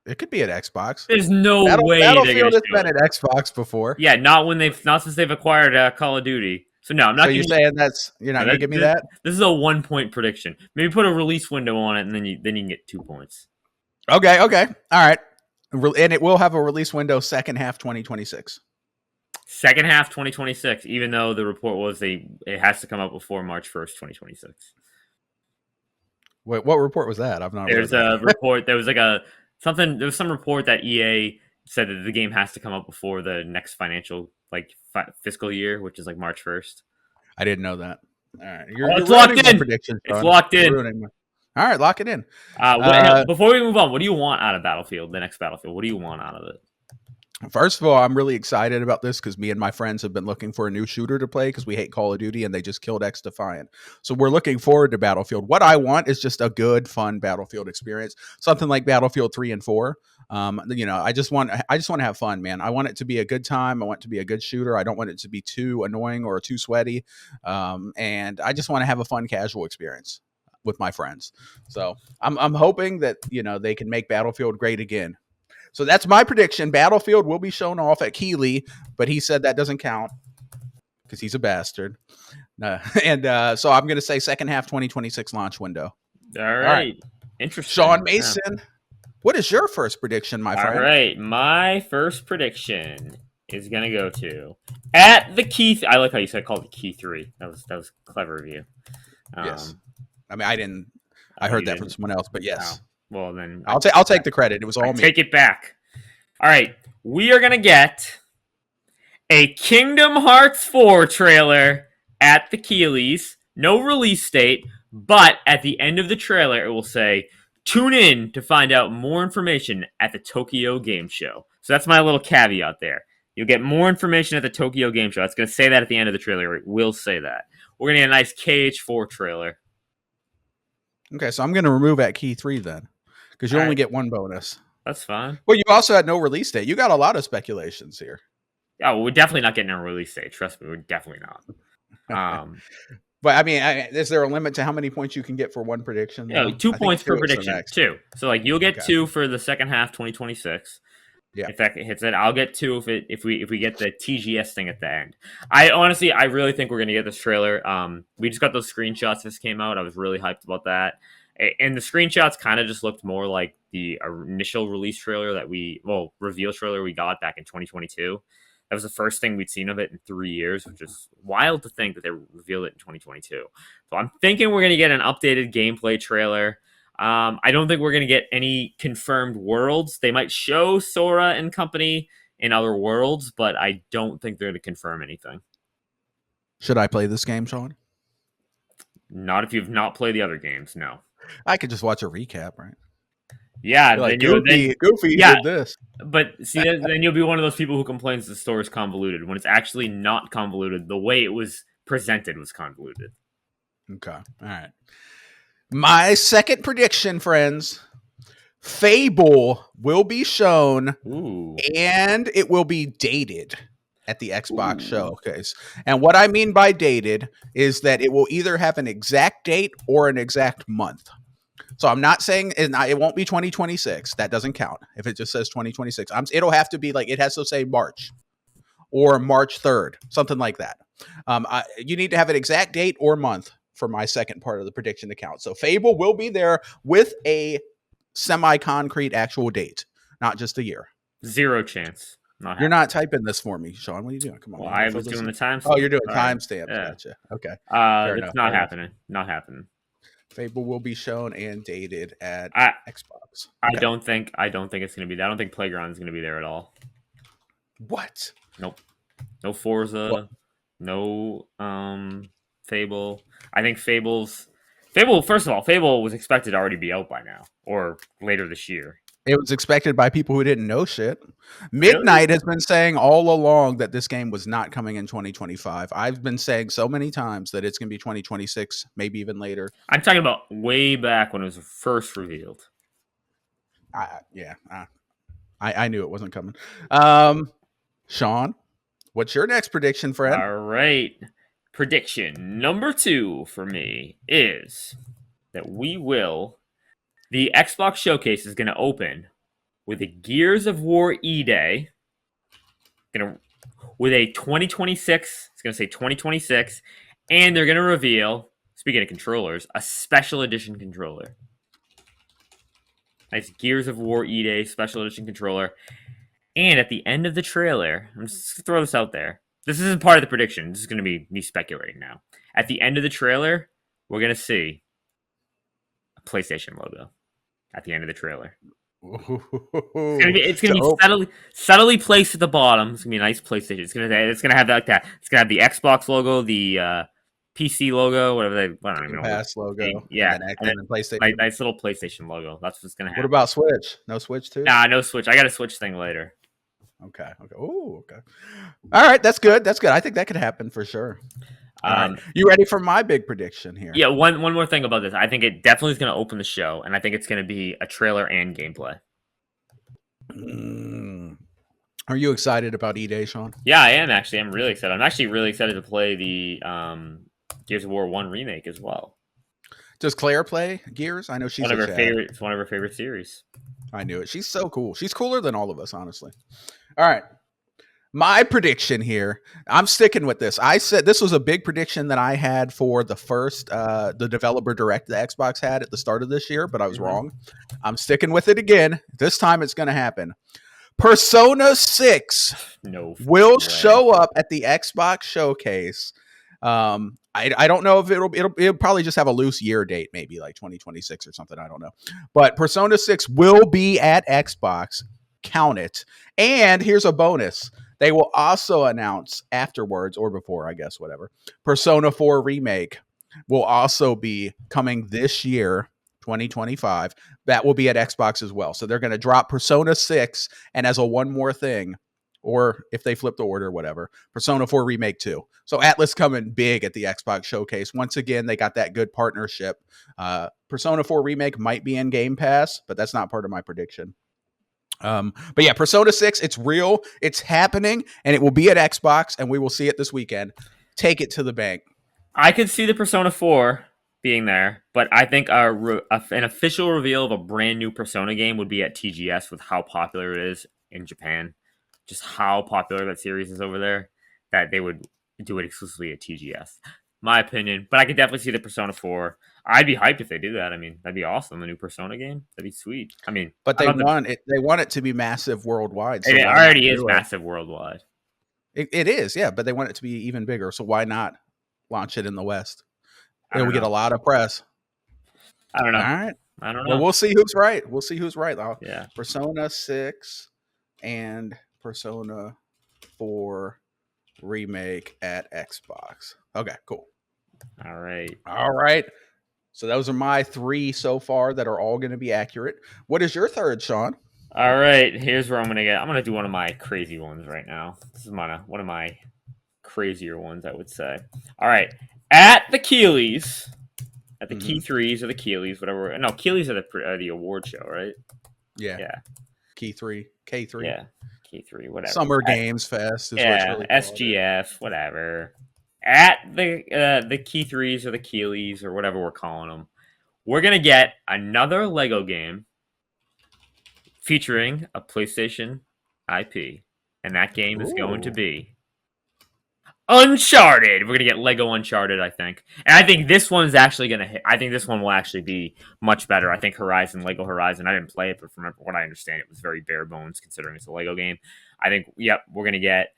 It could be at Xbox. There's no way Battlefield has been at Xbox before. Yeah, not since they've acquired Call of Duty. So no, I'm not. So you're saying you're not going to give me that? This is a 1 point prediction. Maybe put a release window on it, and then you can get 2 points. Okay, all right. And it will have a release window second half 2026. Second half 2026, even though the report was it has to come out before March 1st, 2026. Wait, what report was that? I've not. There's a report. There was there was some report that EA said that the game has to come out before the next financial fiscal year, which is March 1st. I didn't know that. All right, it's locked in. It's locked in. All right, lock it in. Before we move on, what do you want out of Battlefield? The next Battlefield. What do you want out of it? First of all, I'm really excited about this because me and my friends have been looking for a new shooter to play because we hate Call of Duty and they just killed X Defiant. So we're looking forward to Battlefield. What I want is just a good, fun Battlefield experience, something like Battlefield 3 and 4. I just want to have fun, man. I want it to be a good time. I want it to be a good shooter. I don't want it to be too annoying or too sweaty. And I just want to have a fun, casual experience with my friends. So I'm hoping that they can make Battlefield great again. So that's my prediction. Battlefield will be shown off at Keighley, but he said that doesn't count because he's a bastard. So I'm going to say second half 2026 launch window. All right. Interesting. Sean Mason, what is your first prediction, my friend? All right. My first prediction is going to go to at the Key. I like how you said called it Key 3. That was clever of you. Yes. I mean, I didn't. I heard that from someone else, but yes. Oh. Well, then I'll take the credit. It was all me. Take it back. All right, we are gonna get a Kingdom Hearts 4 trailer at the Keighley's. No release date, but at the end of the trailer, it will say, "Tune in to find out more information at the Tokyo Game Show." So that's my little caveat there. You'll get more information at the Tokyo Game Show. It's gonna say that at the end of the trailer. It will say that. We're gonna get a nice KH4 trailer. Okay, so I'm gonna remove at Key 3 then. Because you only get one bonus. That's fine. Well, you also had no release date. You got a lot of speculations here. Yeah, well, we're definitely not getting a release date. Trust me, we're definitely not. But I mean, is there a limit to how many points you can get for one prediction? Yeah, 2 points per prediction. 2. So you'll get 2 for the second half 2026. Yeah. If that hits it, I'll get 2 if we get the TGS thing at the end. I really think we're gonna get this trailer. We just got those screenshots. This came out. I was really hyped about that. And the screenshots kind of just looked more like the initial release trailer reveal trailer we got back in 2022. That was the first thing we'd seen of it in 3 years, which is wild to think that they revealed it in 2022. So I'm thinking we're going to get an updated gameplay trailer. I don't think we're going to get any confirmed worlds. They might show Sora and company in other worlds, but I don't think they're going to confirm anything. Should I play this game, Sean? Not if you've not played the other games, no. I could just watch a recap, right? Yeah, You're like, then Goofy yeah, did this. but see, then you'll be one of those people who complains the story is convoluted when it's actually not convoluted. The way it was presented was convoluted. Okay, all right. My second prediction, friends. Fable will be shown, and it will be dated at the Xbox showcase. And what I mean by dated is that it will either have an exact date or an exact month. So I'm not saying it won't be 2026. That doesn't count. If it just says 2026, it'll have to be like, it has to say March or March 3rd, something like that. You need to have an exact date or month for my second part of the prediction to count. So Fable will be there with a semi-concrete actual date, not just a year. Zero chance. You're not typing this for me, Sean. What are you doing? Come on. Well, I was doing the timestamp. Oh, you're doing timestamps. Yeah. Gotcha. Okay. It's not happening. Not happening. Fable will be shown and dated at Xbox. Okay. I don't think it's going to be that. I don't think Playground is going to be there at all. What? Nope. No Forza. What? No Fable. I think Fable, first of all, Fable was expected to already be out by now or later this year. It was expected by people who didn't know shit. Midnight has been saying all along that this game was not coming in 2025. I've been saying so many times that it's going to be 2026, maybe even later. I'm talking about way back when it was first revealed. I knew it wasn't coming. Sean, what's your next prediction, friend? All right. Prediction number 2 for me is that the Xbox Showcase is going to open with a Gears of War E-Day, with a 2026, it's going to say 2026, and they're going to reveal, speaking of controllers, a special edition controller. Nice Gears of War E-Day special edition controller. And at the end of the trailer, I'm just going to throw this out there. This isn't part of the prediction. This is going to be me speculating now. At the end of the trailer, we're going to see a PlayStation logo. At the end of the trailer, it's gonna be subtly placed at the bottom. It's gonna be a nice PlayStation. It's gonna have like that. It's gonna have the Xbox logo, the PC logo, whatever I don't even know. Pass logo, yeah, and then PlayStation. Nice little PlayStation logo. That's what's gonna happen. What about Switch? No Switch too? Nah, no Switch. I got a Switch thing later. Okay. Oh, okay. All right, that's good. I think that could happen for sure. Right. You ready for my big prediction here? Yeah, one more thing about this. I think it definitely is going to open the show, and I think it's going to be a trailer and gameplay. Are you excited about E-Day, Sean? Yeah, I am actually. I'm really excited. I'm actually really excited to play the Gears of War 1 remake as well. Does Claire play Gears? I know she's one of her favorite. It's one of her favorite series. I knew it. She's so cool. She's cooler than all of us, honestly. All right. My prediction here, I'm sticking with this. I said this was a big prediction that I had for the first, the developer direct the Xbox had at the start of this year, but I was wrong. I'm sticking with it again. This time it's going to happen. Persona 6 will show up at the Xbox showcase. I don't know if it'll probably just have a loose year date, maybe like 2026 or something. I don't know. But Persona 6 will be at Xbox. Count it. And here's a bonus. They will also announce afterwards or before, I guess, whatever. Persona 4 Remake will also be coming this year, 2025. That will be at Xbox as well. So they're going to drop Persona 6 and as a one more thing, or if they flip the order, whatever, Persona 4 Remake 2. So Atlas coming big at the Xbox showcase. Once again, they got that good partnership. Persona 4 Remake might be in Game Pass, but that's not part of my prediction. But yeah, Persona 6, it's real, it's happening, and it will be at Xbox, and we will see it this weekend. Take it to the bank. I could see the Persona 4 being there, but I think an official reveal of a brand new Persona game would be at TGS with how popular it is in Japan. Just how popular that series is over there, that they would do it exclusively at TGS. My opinion, but I could definitely see the Persona 4. I'd be hyped if they do that. I mean, that'd be awesome. A new Persona game, that'd be sweet. I mean, but they want it. They want it to be massive worldwide. So it already is massive worldwide. It is, yeah. But they want it to be even bigger. So why not launch it in the West? It will get a lot of press. I don't know. All right. I don't Well, know. we'll see who's right. We'll see who's right. Yeah. Persona 6 and Persona 4 remake at Xbox. Okay, cool. All right. All right. So those are my 3 so far that are all going to be accurate. What is your third, Sean? All right. Here's where I'm gonna get. I'm gonna do one of my crazy ones right now. This is one of my crazier ones, I would say. All right. At the Keeleys, at the Key Threes or the Keeleys, whatever. No, Keeleys are the award show, right? Yeah. Yeah. Key 3, K3. Yeah. Key 3, whatever. Summer Games Fest is what's Yeah, really called. SGF, whatever. At the Key Threes or the Keeleys or whatever we're calling them, we're gonna get another Lego game featuring a PlayStation IP, and that game is going to Ooh. be Uncharted. We're gonna get Lego Uncharted, I think, and I think this one's actually gonna hit. I think this one will actually be much better. I think Lego Horizon. I didn't play it, but from what I understand, it was very bare bones considering it's a Lego game. I think, yep, we're gonna get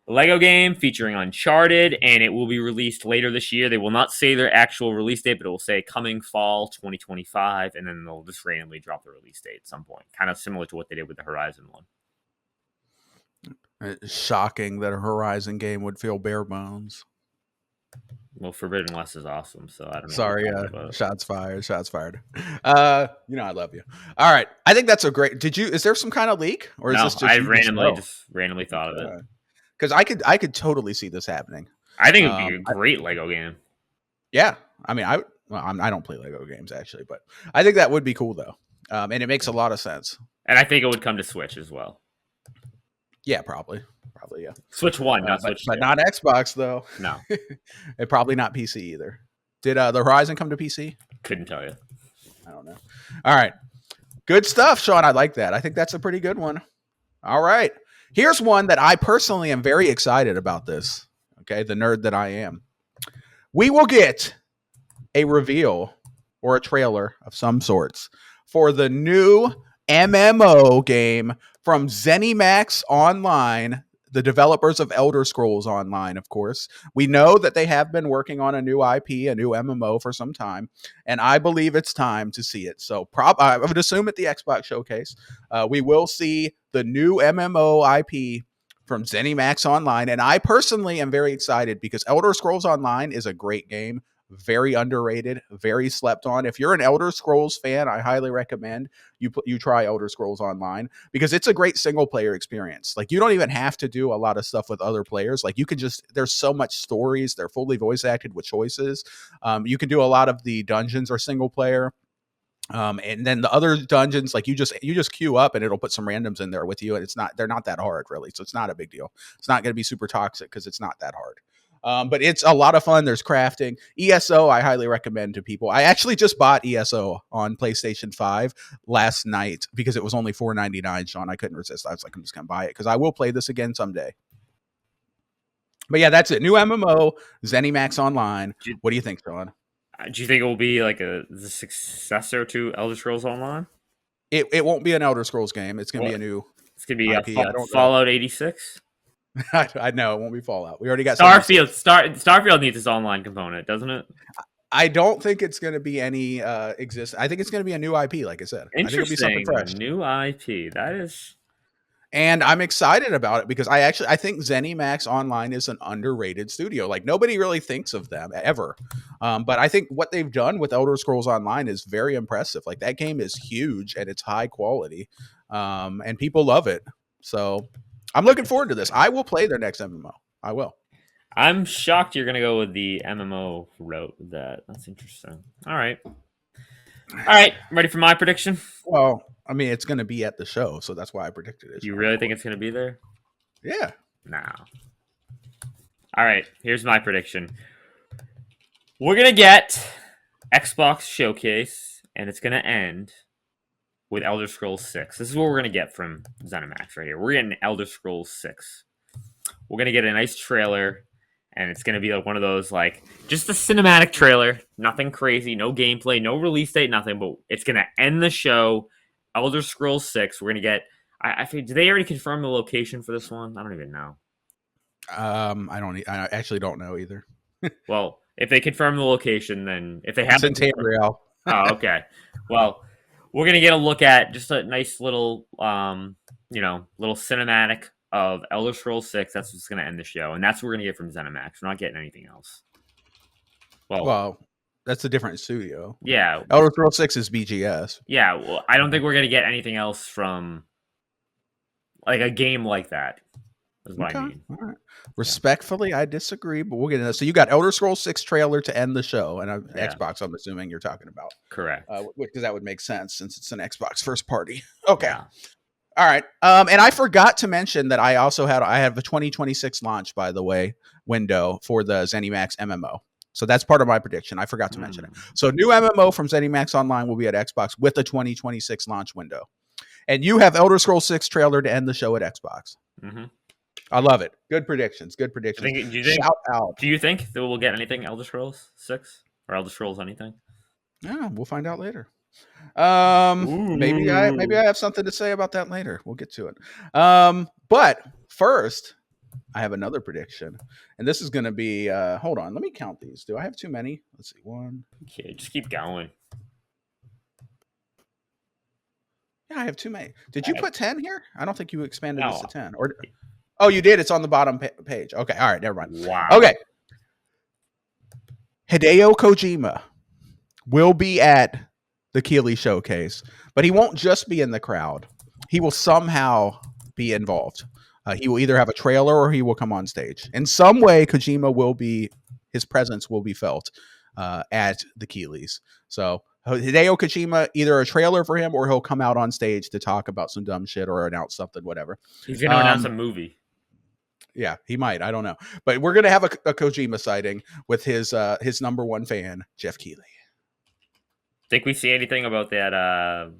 a Lego game featuring Uncharted, and it will be released later this year. They will not say their actual release date, but it will say coming fall 2025, and then they'll just randomly drop the release date at some point, kind of similar to what they did with the Horizon one. It's shocking that a Horizon game would feel bare bones. Well, Forbidden West is awesome, so I don't know. Sorry, shots fired. Shots fired. I love you. All right, I think that's a great. Is there some kind of leak, or is No, this just I you randomly thought of it. Because I could totally see this happening. I think it'd be a great Lego game. Yeah, I mean, I don't play Lego games actually, but I think that would be cool though, and it makes a lot of sense. And I think it would come to Switch as well. Yeah, probably, yeah. Switch 1, not Switch 2. But not Xbox though. No, and probably not PC either. Did the Horizon come to PC? Couldn't tell you. I don't know. All right, good stuff, Sean. I like that. I think that's a pretty good one. All right, here's one that I personally am very excited about. This, okay, the nerd that I am. We will get a reveal or a trailer of some sorts for the new MMO game from ZeniMax Online, the developers of Elder Scrolls Online, of course. We know that they have been working on a new IP, a new MMO for some time, and I believe it's time to see it. So I would assume at the Xbox showcase, we will see the new MMO IP from ZeniMax Online, and I personally am very excited because Elder Scrolls Online is a great game. Very underrated, very slept on. If you're an Elder Scrolls fan, I highly recommend you try Elder Scrolls Online because it's a great single player experience. Like you don't even have to do a lot of stuff with other players. Like you can there's so much stories. They're fully voice acted with choices. You can do a lot of the dungeons are single player. And then the other dungeons, like you just queue up and it'll put some randoms in there with you, and they're not that hard really, so it's not a big deal. It's not going to be super toxic because it's not that hard. But it's a lot of fun. There's crafting. ESO, I highly recommend to people. I actually just bought ESO on PlayStation 5 last night because it was only $4.99, Sean. I couldn't resist. I was like, I'm just going to buy it because I will play this again someday. But yeah, that's it. New MMO, ZeniMax Online. What do you think, Sean? Do you think it will be like the successor to Elder Scrolls Online? It won't be an Elder Scrolls game. It's going to be a new. It's going to be a Fallout 86? I know it won't be Fallout. We already got Starfield. Starfield needs its online component, doesn't it? I don't think it's going to be any I think it's going to be a new IP, like I said. Interesting. I think it'll be something fresh. New IP. That is. And I'm excited about it because I think ZeniMax Online is an underrated studio. Like nobody really thinks of them ever. But I think what they've done with Elder Scrolls Online is very impressive. Like that game is huge and it's high quality. And people love it. So I'm looking forward to this. I will play their next MMO. I will. I'm shocked you're going to go with the MMO route with that. That's interesting. All right. Ready for my prediction? Well, I mean, it's going to be at the show, so that's why I predicted it. You really think it's going to be there? Yeah. No. All right. Here's my prediction. We're going to get Xbox Showcase, and it's going to end with Elder Scrolls 6. This is what we're going to get from ZeniMax right here. We're getting Elder Scrolls 6. We're going to get a nice trailer, and it's going to be like one of those, like, just a cinematic trailer. Nothing crazy, no gameplay, no release date, nothing. But it's going to end the show. Elder Scrolls 6. We're going to get... I think, did they already confirm the location for this one? I don't even know. I actually don't know either. Well, if they confirm the location, then if they haven't... It's in Tamriel. Oh, okay. Well, we're gonna get a look at just a nice little, little cinematic of Elder Scrolls 6. That's what's gonna end the show, and that's what we're gonna get from ZeniMax. We're not getting anything else. Well, that's a different studio. Yeah, Elder Scrolls 6 is BGS. yeah. Well, I don't think we're gonna get anything else from like a game like that. Is what I mean. All right. Respectfully, I disagree, but we'll get into that. So you got Elder Scrolls 6 trailer to end the show, and Xbox, I'm assuming you're talking about. Correct. Because that would make sense since it's an Xbox first party. Okay. Yeah. All right. And I forgot to mention that I have a 2026 launch, by the way, window for the ZeniMax MMO. So that's part of my prediction. I forgot to mention it. So new MMO from ZeniMax Online will be at Xbox with a 2026 launch window. And you have Elder Scrolls 6 trailer to end the show at Xbox. Mm-hmm. I love it. Good predictions. Good predictions. Shout out. Do you think that we'll get anything Elder Scrolls 6 or Elder Scrolls anything? Yeah, we'll find out later. Maybe I have something to say about that later. We'll get to it. But first, I have another prediction, and this is going to be. Hold on, let me count these. Do I have too many? Let's see. One. Okay, just keep going. Yeah, I have too many. Did you put 10 here? I don't think you expanded this to 10. Or oh, you did. It's on the bottom page. Okay, all right, never mind. Wow. Okay. Hideo Kojima will be at the Keighley Showcase, but he won't just be in the crowd. He will somehow be involved. He will either have a trailer or he will come on stage. In some way, his presence will be felt at the Keighleys. So Hideo Kojima, either a trailer for him or he'll come out on stage to talk about some dumb shit or announce something, whatever. He's going to announce a movie. Yeah, he might. I don't know. But we're going to have a Kojima sighting with his number one fan, Jeff Keighley. Think we see anything about that?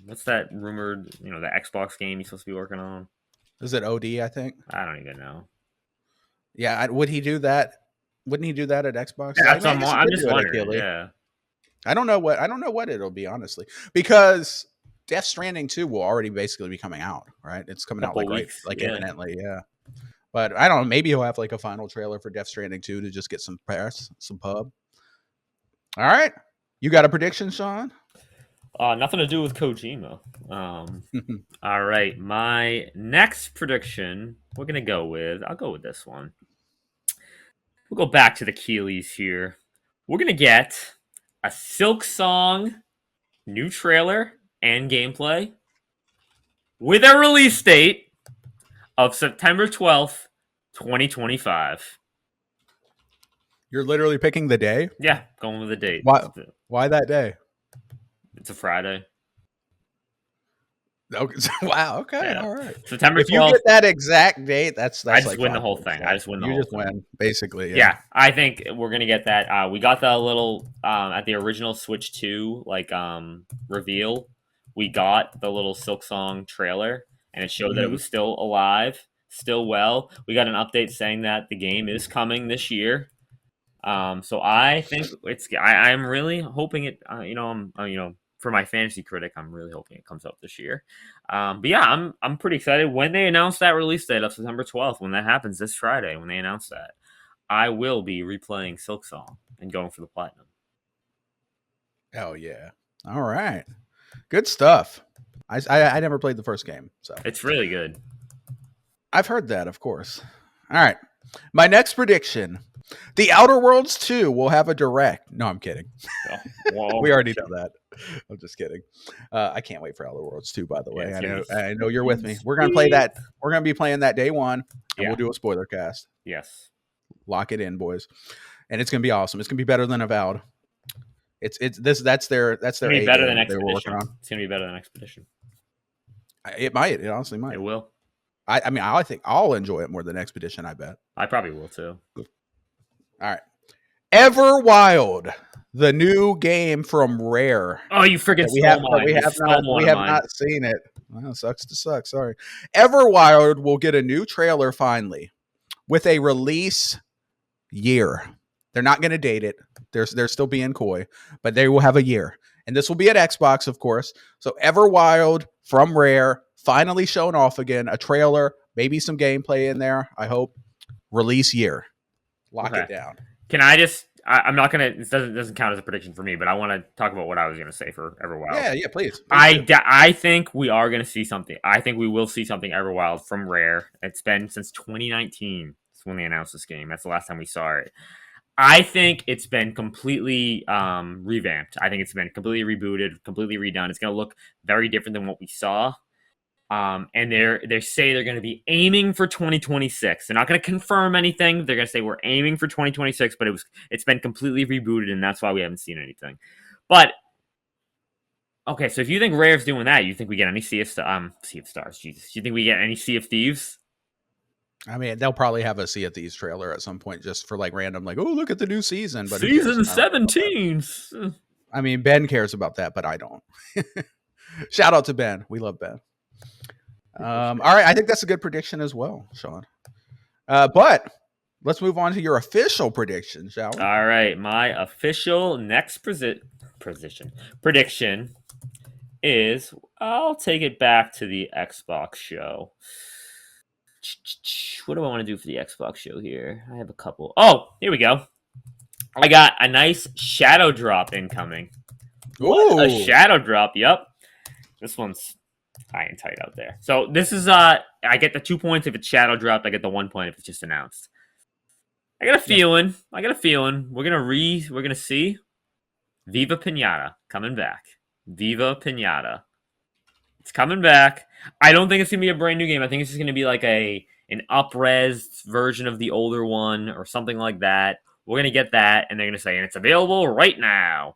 What's that rumored? The Xbox game he's supposed to be working on. Is it OD? I think. I don't even know. Yeah, would he do that? Wouldn't he do that at Xbox? Yeah, I'm just wondering. Yeah. I don't know what it'll be, honestly, because Death Stranding 2 will already basically be coming out, right? It's coming out imminently, yeah. But I don't know. Maybe he'll have like a final trailer for Death Stranding 2 to just get some press, some pub. All right. You got a prediction, Sean? Nothing to do with Kojima. All right. My next prediction, I'll go with this one. We'll go back to the Keighleys here. We're going to get a Silksong new trailer and gameplay with a release date of September 12th, 2025. You're literally picking the day? Yeah, going with the date. Why that day? It's a Friday. Okay. Wow. Okay. Yeah. All right. September 12th. If you get that exact date, that's I just win the whole thing. I just win the whole thing. You just win, basically. Yeah, I think we're gonna get that. We got the little at the original Switch 2 reveal. We got the little Silksong trailer, and it showed that it was still alive, still well. We got an update saying that the game is coming this year. So I think I'm really hoping it. For my fantasy critic, I'm really hoping it comes out this year. But yeah, I'm pretty excited. When they announce that release date of September 12th, when that happens this Friday, when they announce that, I will be replaying Silksong and going for the platinum. Oh yeah! All right, good stuff. I never played the first game, so it's really good. I've heard that, of course. All right, my next prediction. The Outer Worlds 2 will have a direct. No, I'm kidding. Oh, we already know that. I'm just kidding. I can't wait for Outer Worlds 2, by the way. I know you're with me. We're going to play that. We're going to be playing that day one, and we'll do a spoiler cast. Yes. Lock it in, boys. And it's going to be awesome. It's going to be better than Avowed. That's their better than Expedition. It's going to be better than Expedition. It might. It honestly might. It will. I think I'll enjoy it more than Expedition, I bet. I probably will too. All right. Everwild, the new game from Rare. Oh, you freaking we have not seen it. Well, sucks to suck. Sorry. Everwild will get a new trailer finally with a release year. They're not going to date it. They're still being coy, but they will have a year. And this will be at Xbox, of course. So Everwild from Rare finally showing off again. A trailer, maybe some gameplay in there, I hope. Release year. Lock it down. Can I just I'm not gonna. It doesn't count as a prediction for me, but I want to talk about what I was gonna say for Everwild. Yeah, please do. I think we are gonna see something. I think we will see something Everwild from Rare. It's been since 2019. That's when they announced this game. That's the last time we saw it. I think it's been completely revamped. I think it's been completely rebooted, completely redone. It's gonna look very different than what we saw. And they say they're going to be aiming for 2026. They're not going to confirm anything. They're going to say we're aiming for 2026, but it's been completely rebooted, and that's why we haven't seen anything. But okay, so if you think Rare's doing that, you think we get any Sea of Stars? Jesus, you think we get any Sea of Thieves? I mean, they'll probably have a Sea of Thieves trailer at some point just for like random, like, oh, look at the new season. But season 17. I mean, Ben cares about that, but I don't. Shout out to Ben. We love Ben. All right, I think that's a good prediction as well, Sean. But let's move on to your official prediction, shall we? All right, my official next prediction is I'll take it back to the Xbox show. What do I want to do for the Xbox show here? I have a couple. Oh, here we go. I got a nice shadow drop incoming. What a shadow drop. Yep. This one's high and tight out there. So this is I get the 2 points if it's shadow dropped. I get the 1 point if it's just announced. I got a feeling we're gonna see Viva Pinata coming back. Viva Pinata. It's coming back. I don't think it's gonna be a brand new game. I think it's just gonna be like an up-res version of the older one or something like that. We're gonna get that, and they're gonna say, and it's available right now.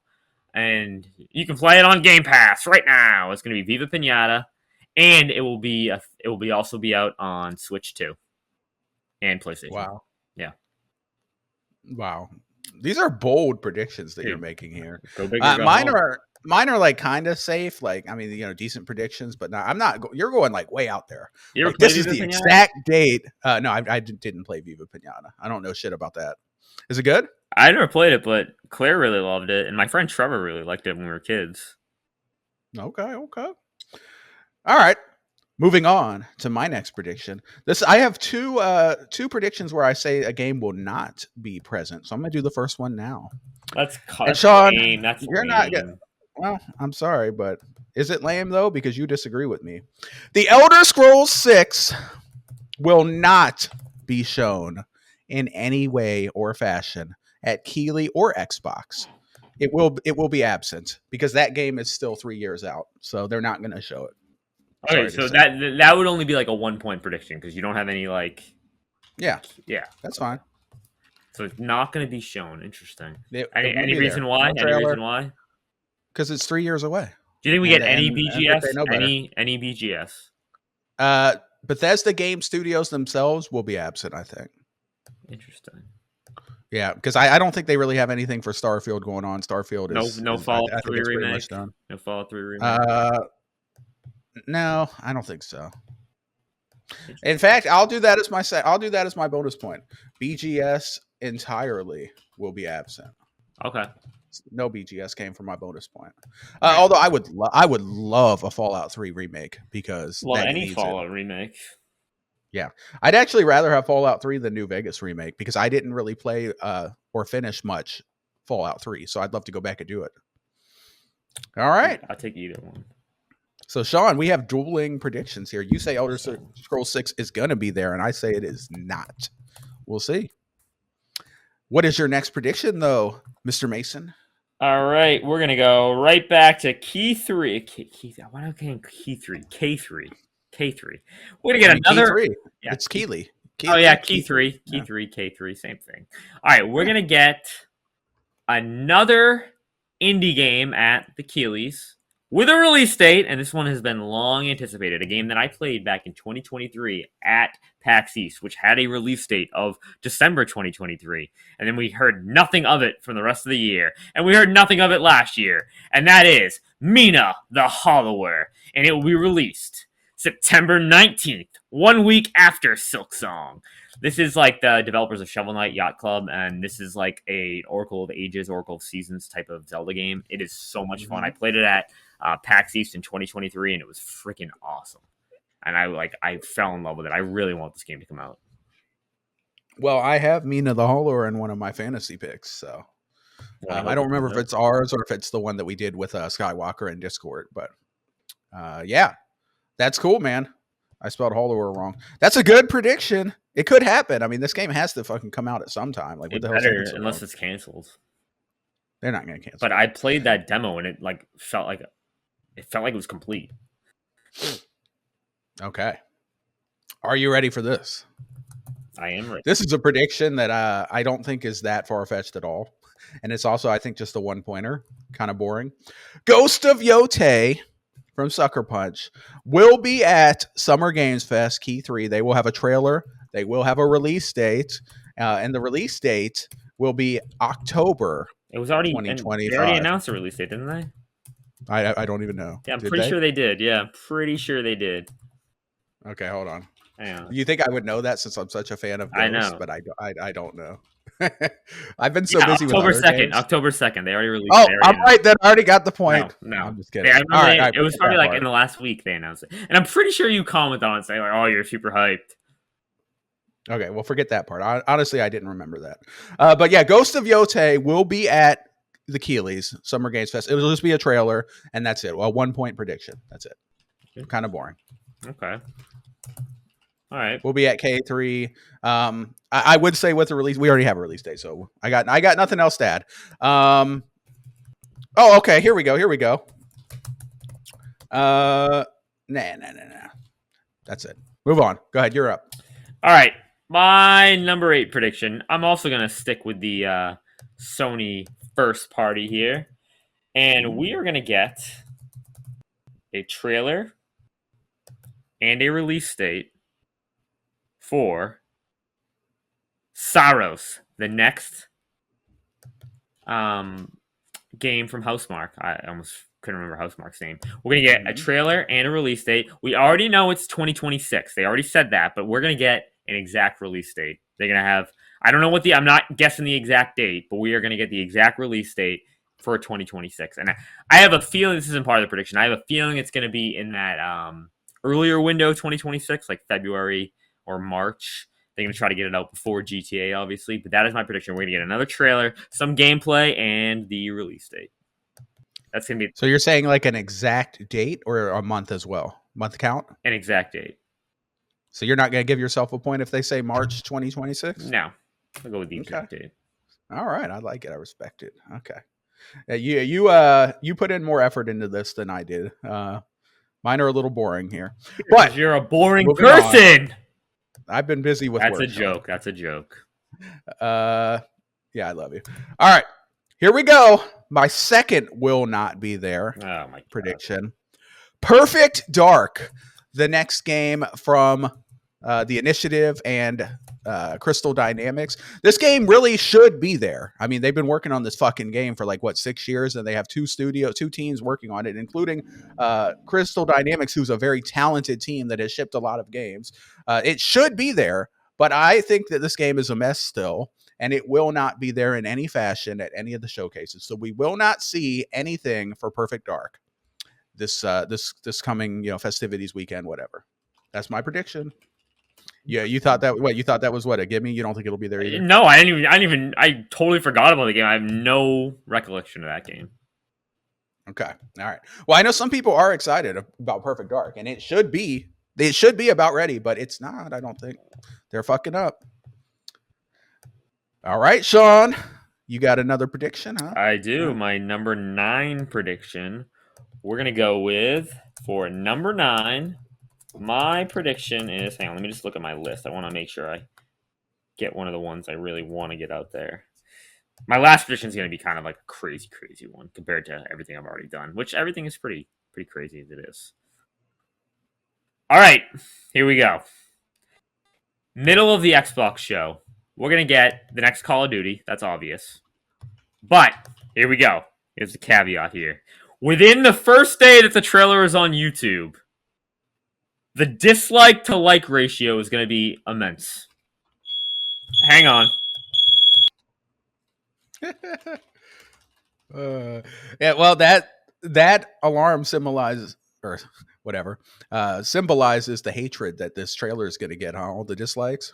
And you can play it on Game Pass right now. It's gonna be Viva Pinata. And it will also be out on Switch 2 and PlayStation. Wow. Yeah. Wow. These are bold predictions that you're making here. Go big mine are like kind of safe. Like, I mean, decent predictions, but I'm not. You're going like way out there. Like, this is the exact date. No, I didn't play Viva Pinata. I don't know shit about that. Is it good? I never played it, but Claire really loved it, and my friend Trevor really liked it when we were kids. Okay. All right. Moving on to my next prediction. I have two predictions where I say a game will not be present. So I'm gonna do the first one now. That's Sean, lame. That's you're lame. not good. Well, I'm sorry, but is it lame though? Because you disagree with me. The Elder Scrolls 6 will not be shown in any way or fashion at Keighley or Xbox. It will be absent because that game is still 3 years out. So they're not going to show it. Okay, so that would only be like a 1 point prediction because you don't have any like. Yeah, that's fine. So it's not going to be shown. Interesting. Any reason why? Any reason why? Because it's 3 years away. Do you think we get any BGS? Any BGS? Bethesda Game Studios themselves will be absent, I think. Interesting. Yeah, because I don't think they really have anything for Starfield going on. Starfield is no Fallout 3 remake. No Fallout 3 remake. No, I don't think so. In fact, I'll do that as my bonus point. BGS entirely will be absent. Okay. No BGS came from my bonus point. Although I would love a Fallout 3 remake because any Fallout remake. Yeah, I'd actually rather have Fallout 3 than New Vegas remake because I didn't really play or finish much Fallout 3, so I'd love to go back and do it. All right, I'll take either one. So, Sean, we have dueling predictions here. You say Elder Scrolls 6 is going to be there, and I say it is not. We'll see. What is your next prediction, though, Mr. Mason? All right, we're going to go right back to Key 3. K3. We're going to get another... Key 3. Yeah. It's Keighley. Key 3. K3, same thing. All right, we're going to get another indie game at the Keighleys with a release date, and this one has been long anticipated. A game that I played back in 2023 at PAX East, which had a release date of December 2023. And then we heard nothing of it from the rest of the year. And we heard nothing of it last year. And that is Mina the Hollower. And it will be released September 19th, 1 week after Silksong. This is like the developers of Shovel Knight Yacht Club, and this is like a Oracle of Ages, Oracle of Seasons type of Zelda game. It is so much fun. I played it at PAX East in 2023, and it was freaking awesome. And I fell in love with it. I really want this game to come out. Well, I have Mina the Hollower in one of my fantasy picks, so I don't remember if it's ours or if it's the one that we did with Skywalker in Discord, but yeah, that's cool, man. I spelled Hollower wrong. That's a good prediction. It could happen. I mean, this game has to fucking come out at some time. Like, what the hell? Unless it's canceled. They're not going to cancel. But I played that demo and it felt like it was complete. Okay. Are you ready for this? I am ready. This is a prediction that I don't think is that far-fetched at all. And it's also, I think, just a one-pointer. Kind of boring. Ghost of Yote from Sucker Punch will be at Summer Games Fest Key 3. They will have a trailer. They will have a release date. And the release date will be October. It was already 2025. They already announced a release date, didn't they? I don't even know. Yeah, I'm pretty sure they did. Yeah, pretty sure they did. Okay, hold on. Yeah. You think I would know that since I'm such a fan of Ghost? I know, but I don't know. I've been so busy with October 2nd. games. October 2nd. They already released. Oh, I'm right. That already got the point. No, I'm just kidding. All right, it was probably like in the last week they announced it, and I'm pretty sure you comment on it and say like, "Oh, you're super hyped." Okay, well, forget that part. Honestly, I didn't remember that. But yeah, Ghost of Yote will be at the Keeley's Summer Games Fest. It'll just be a trailer, and that's it. Well, 1 point prediction. That's it. Kind of boring. Okay. All right. We'll be at K3. I would say with the release, we already have a release date, so I got nothing else to add. Oh, okay. Here we go. Nah. That's it. Move on. Go ahead. You're up. All right. My number 8 prediction. I'm also gonna stick with the Sony first party here, and we are gonna get a trailer and a release date for Saros, the next game from Housemarque. I almost couldn't remember Housemarque's name. We're going to get a trailer and a release date. We already know it's 2026. They already said that, but we're going to get an exact release date. They're going to have, I don't know I'm not guessing the exact date, but we are going to get the exact release date for 2026. And I have a feeling, this isn't part of the prediction, I have a feeling it's going to be in that earlier window, 2026, like February or March. They're going to try to get it out before GTA, obviously. But that is my prediction. We're going to get another trailer, some gameplay, and the release date. That's going to be... So you're saying like an exact date or a month as well? Month count? An exact date. So you're not going to give yourself a point if they say March 2026? No. I'll go with the exact date. All right. I like it. I respect it. Okay. You put in more effort into this than I did. Mine are a little boring here. But you're a boring person. On. I've been busy with work. That's a joke. Yeah, I love you. All right. Here we go. My second will not be there. Oh my prediction. Perfect Dark, the next game from the Initiative and Crystal Dynamics. This game really should be there. I mean, they've been working on this fucking game for 6 years, and they have two teams working on it, including Crystal Dynamics, who's a very talented team that has shipped a lot of games. It should be there, but I think that this game is a mess still, and it will not be there in any fashion at any of the showcases. So we will not see anything for Perfect Dark this coming festivities weekend, whatever. That's my prediction. Yeah, you thought that. What you thought that was what a gimme? You don't think it'll be there either? No, I totally forgot about the game. I have no recollection of that game. Okay, all right. Well, I know some people are excited about Perfect Dark, and it should be about ready, but it's not. I don't think they're fucking up. All right, Sean, you got another prediction, huh? I do. My number 9 prediction. We're gonna go with for number 9. My prediction is, hang on, let me just look at my list. I want to make sure I get one of the ones I really want to get out there. My last prediction is going to be kind of like a crazy one compared to everything I've already done, which everything is pretty crazy as it is. All right, here we go. Middle of the Xbox show. We're going to get the next Call of Duty. That's obvious. But here we go. Here's the caveat here. Within the first day that the trailer is on YouTube, the dislike to like ratio is going to be immense. Hang on. Yeah, well, that alarm symbolizes, or whatever, symbolizes the hatred that this trailer is going to get, huh? All the dislikes.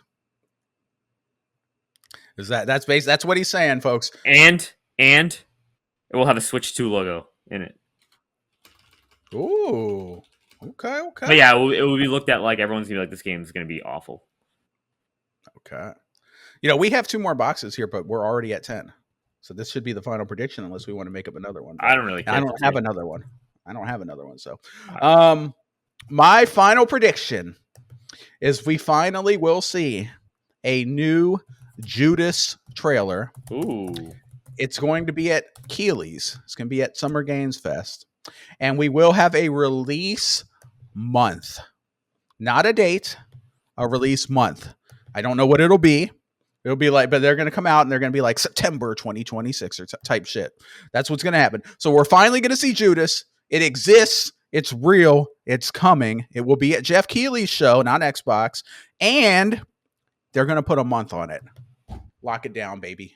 That's what he's saying, folks. And and it will have a Switch 2 logo in it. Ooh. Okay. But yeah, it will be looked at like everyone's gonna be like, this game is gonna be awful. Okay. We have 2 more boxes here, but we're already at 10. So this should be the final prediction, unless we want to make up another one. I don't really care. I don't have another one. So, my final prediction is we finally will see a new Judas trailer. Ooh. It's going to be at Keeley's. It's going to be at Summer Games Fest. And we will have a release month. Not a date, a release month. I don't know what it'll be. It'll be like, but they're going to come out and they're going to be like September 2026 or type shit. That's what's going to happen. So we're finally going to see Judas. It exists. It's real. It's coming. It will be at Jeff Keighley's show, not Xbox. And they're going to put a month on it. Lock it down, baby.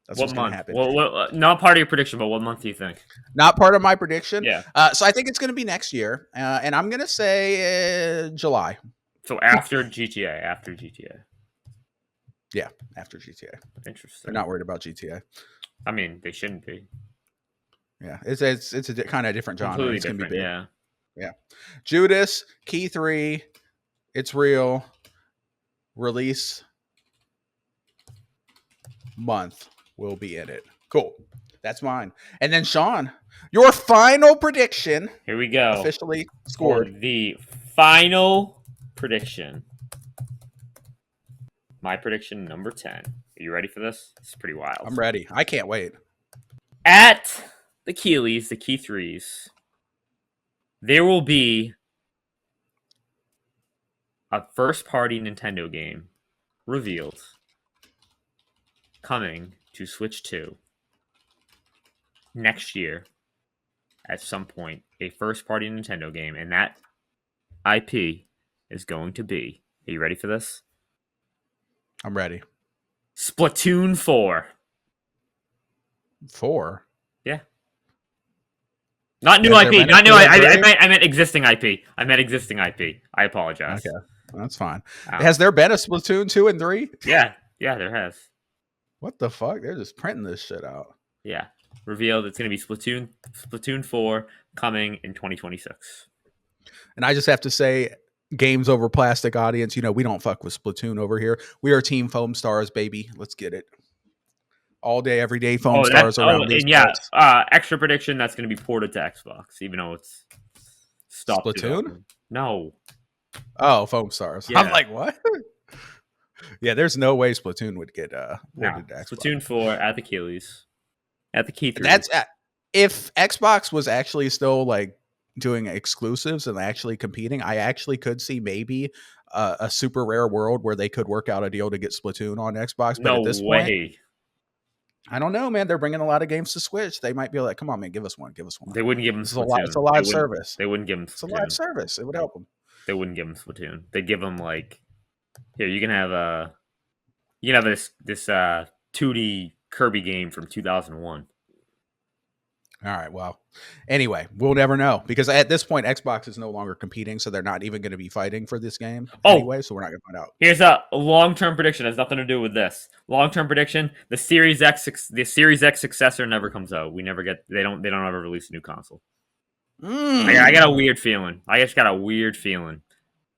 That's what's going to happen. Well, not part of your prediction, but what month do you think? Not part of my prediction. Yeah. So I think it's going to be next year. And I'm going to say July. So after GTA, after GTA. Yeah, after GTA. Interesting. They're not worried about GTA. I mean, they shouldn't be. Yeah, it's a kind of different genre. Completely it's gonna different, be big. Yeah. Judas, Key 3, it's real. Release month will be in it. Cool. That's mine. And then Sean, your final prediction. Here we go. Officially scored. For the final prediction. My prediction number 10. Are you ready for this? This is pretty wild. I'm ready. I can't wait. At the Keeleys, the Key 3s, there will be a first-party Nintendo game revealed coming to Switch 2 next year at some point. A first-party Nintendo game, and that IP is going to be, are you ready for this? I'm ready. Splatoon 4. 4? Yeah. Not new IP. Not new. I meant existing IP. I apologize. Okay, that's fine. Has there been a Splatoon 2 and 3? Yeah, there has. What the fuck? They're just printing this shit out. Yeah, revealed it's going to be Splatoon 4 coming in 2026. And I just have to say, Gamesoverplastic audience, we don't fuck with Splatoon over here. We are Team Foam Stars, baby. Let's get it. All day, every day, Foam Stars around these parts. Extra prediction, that's going to be ported to Xbox, even though it's stopped. Splatoon? No. Oh, Foam Stars. Yeah. I'm like, what? Yeah, there's no way Splatoon would get ported to Xbox. Splatoon 4 at the Keeleys. At the Key 3. If Xbox was actually still like doing exclusives and actually competing, I actually could see maybe a super rare world where they could work out a deal to get Splatoon on Xbox. But at this point, I don't know, man. They're bringing a lot of games to Switch. They might be like, come on, man, give us one. They wouldn't give them Splatoon. It's a live service. They wouldn't give them Splatoon. It's a live service. It would help them. They wouldn't give them Splatoon. They'd give them like, here, you can have this 2D Kirby game from 2001. All right. Well, anyway, we'll never know because at this point, Xbox is no longer competing, so they're not even going to be fighting for this game anyway. So we're not going to find out. Here's a long-term prediction. It has nothing to do with this. Long-term prediction: the Series X successor never comes out. We never get. They don't ever release a new console. I got a weird feeling. I just got a weird feeling.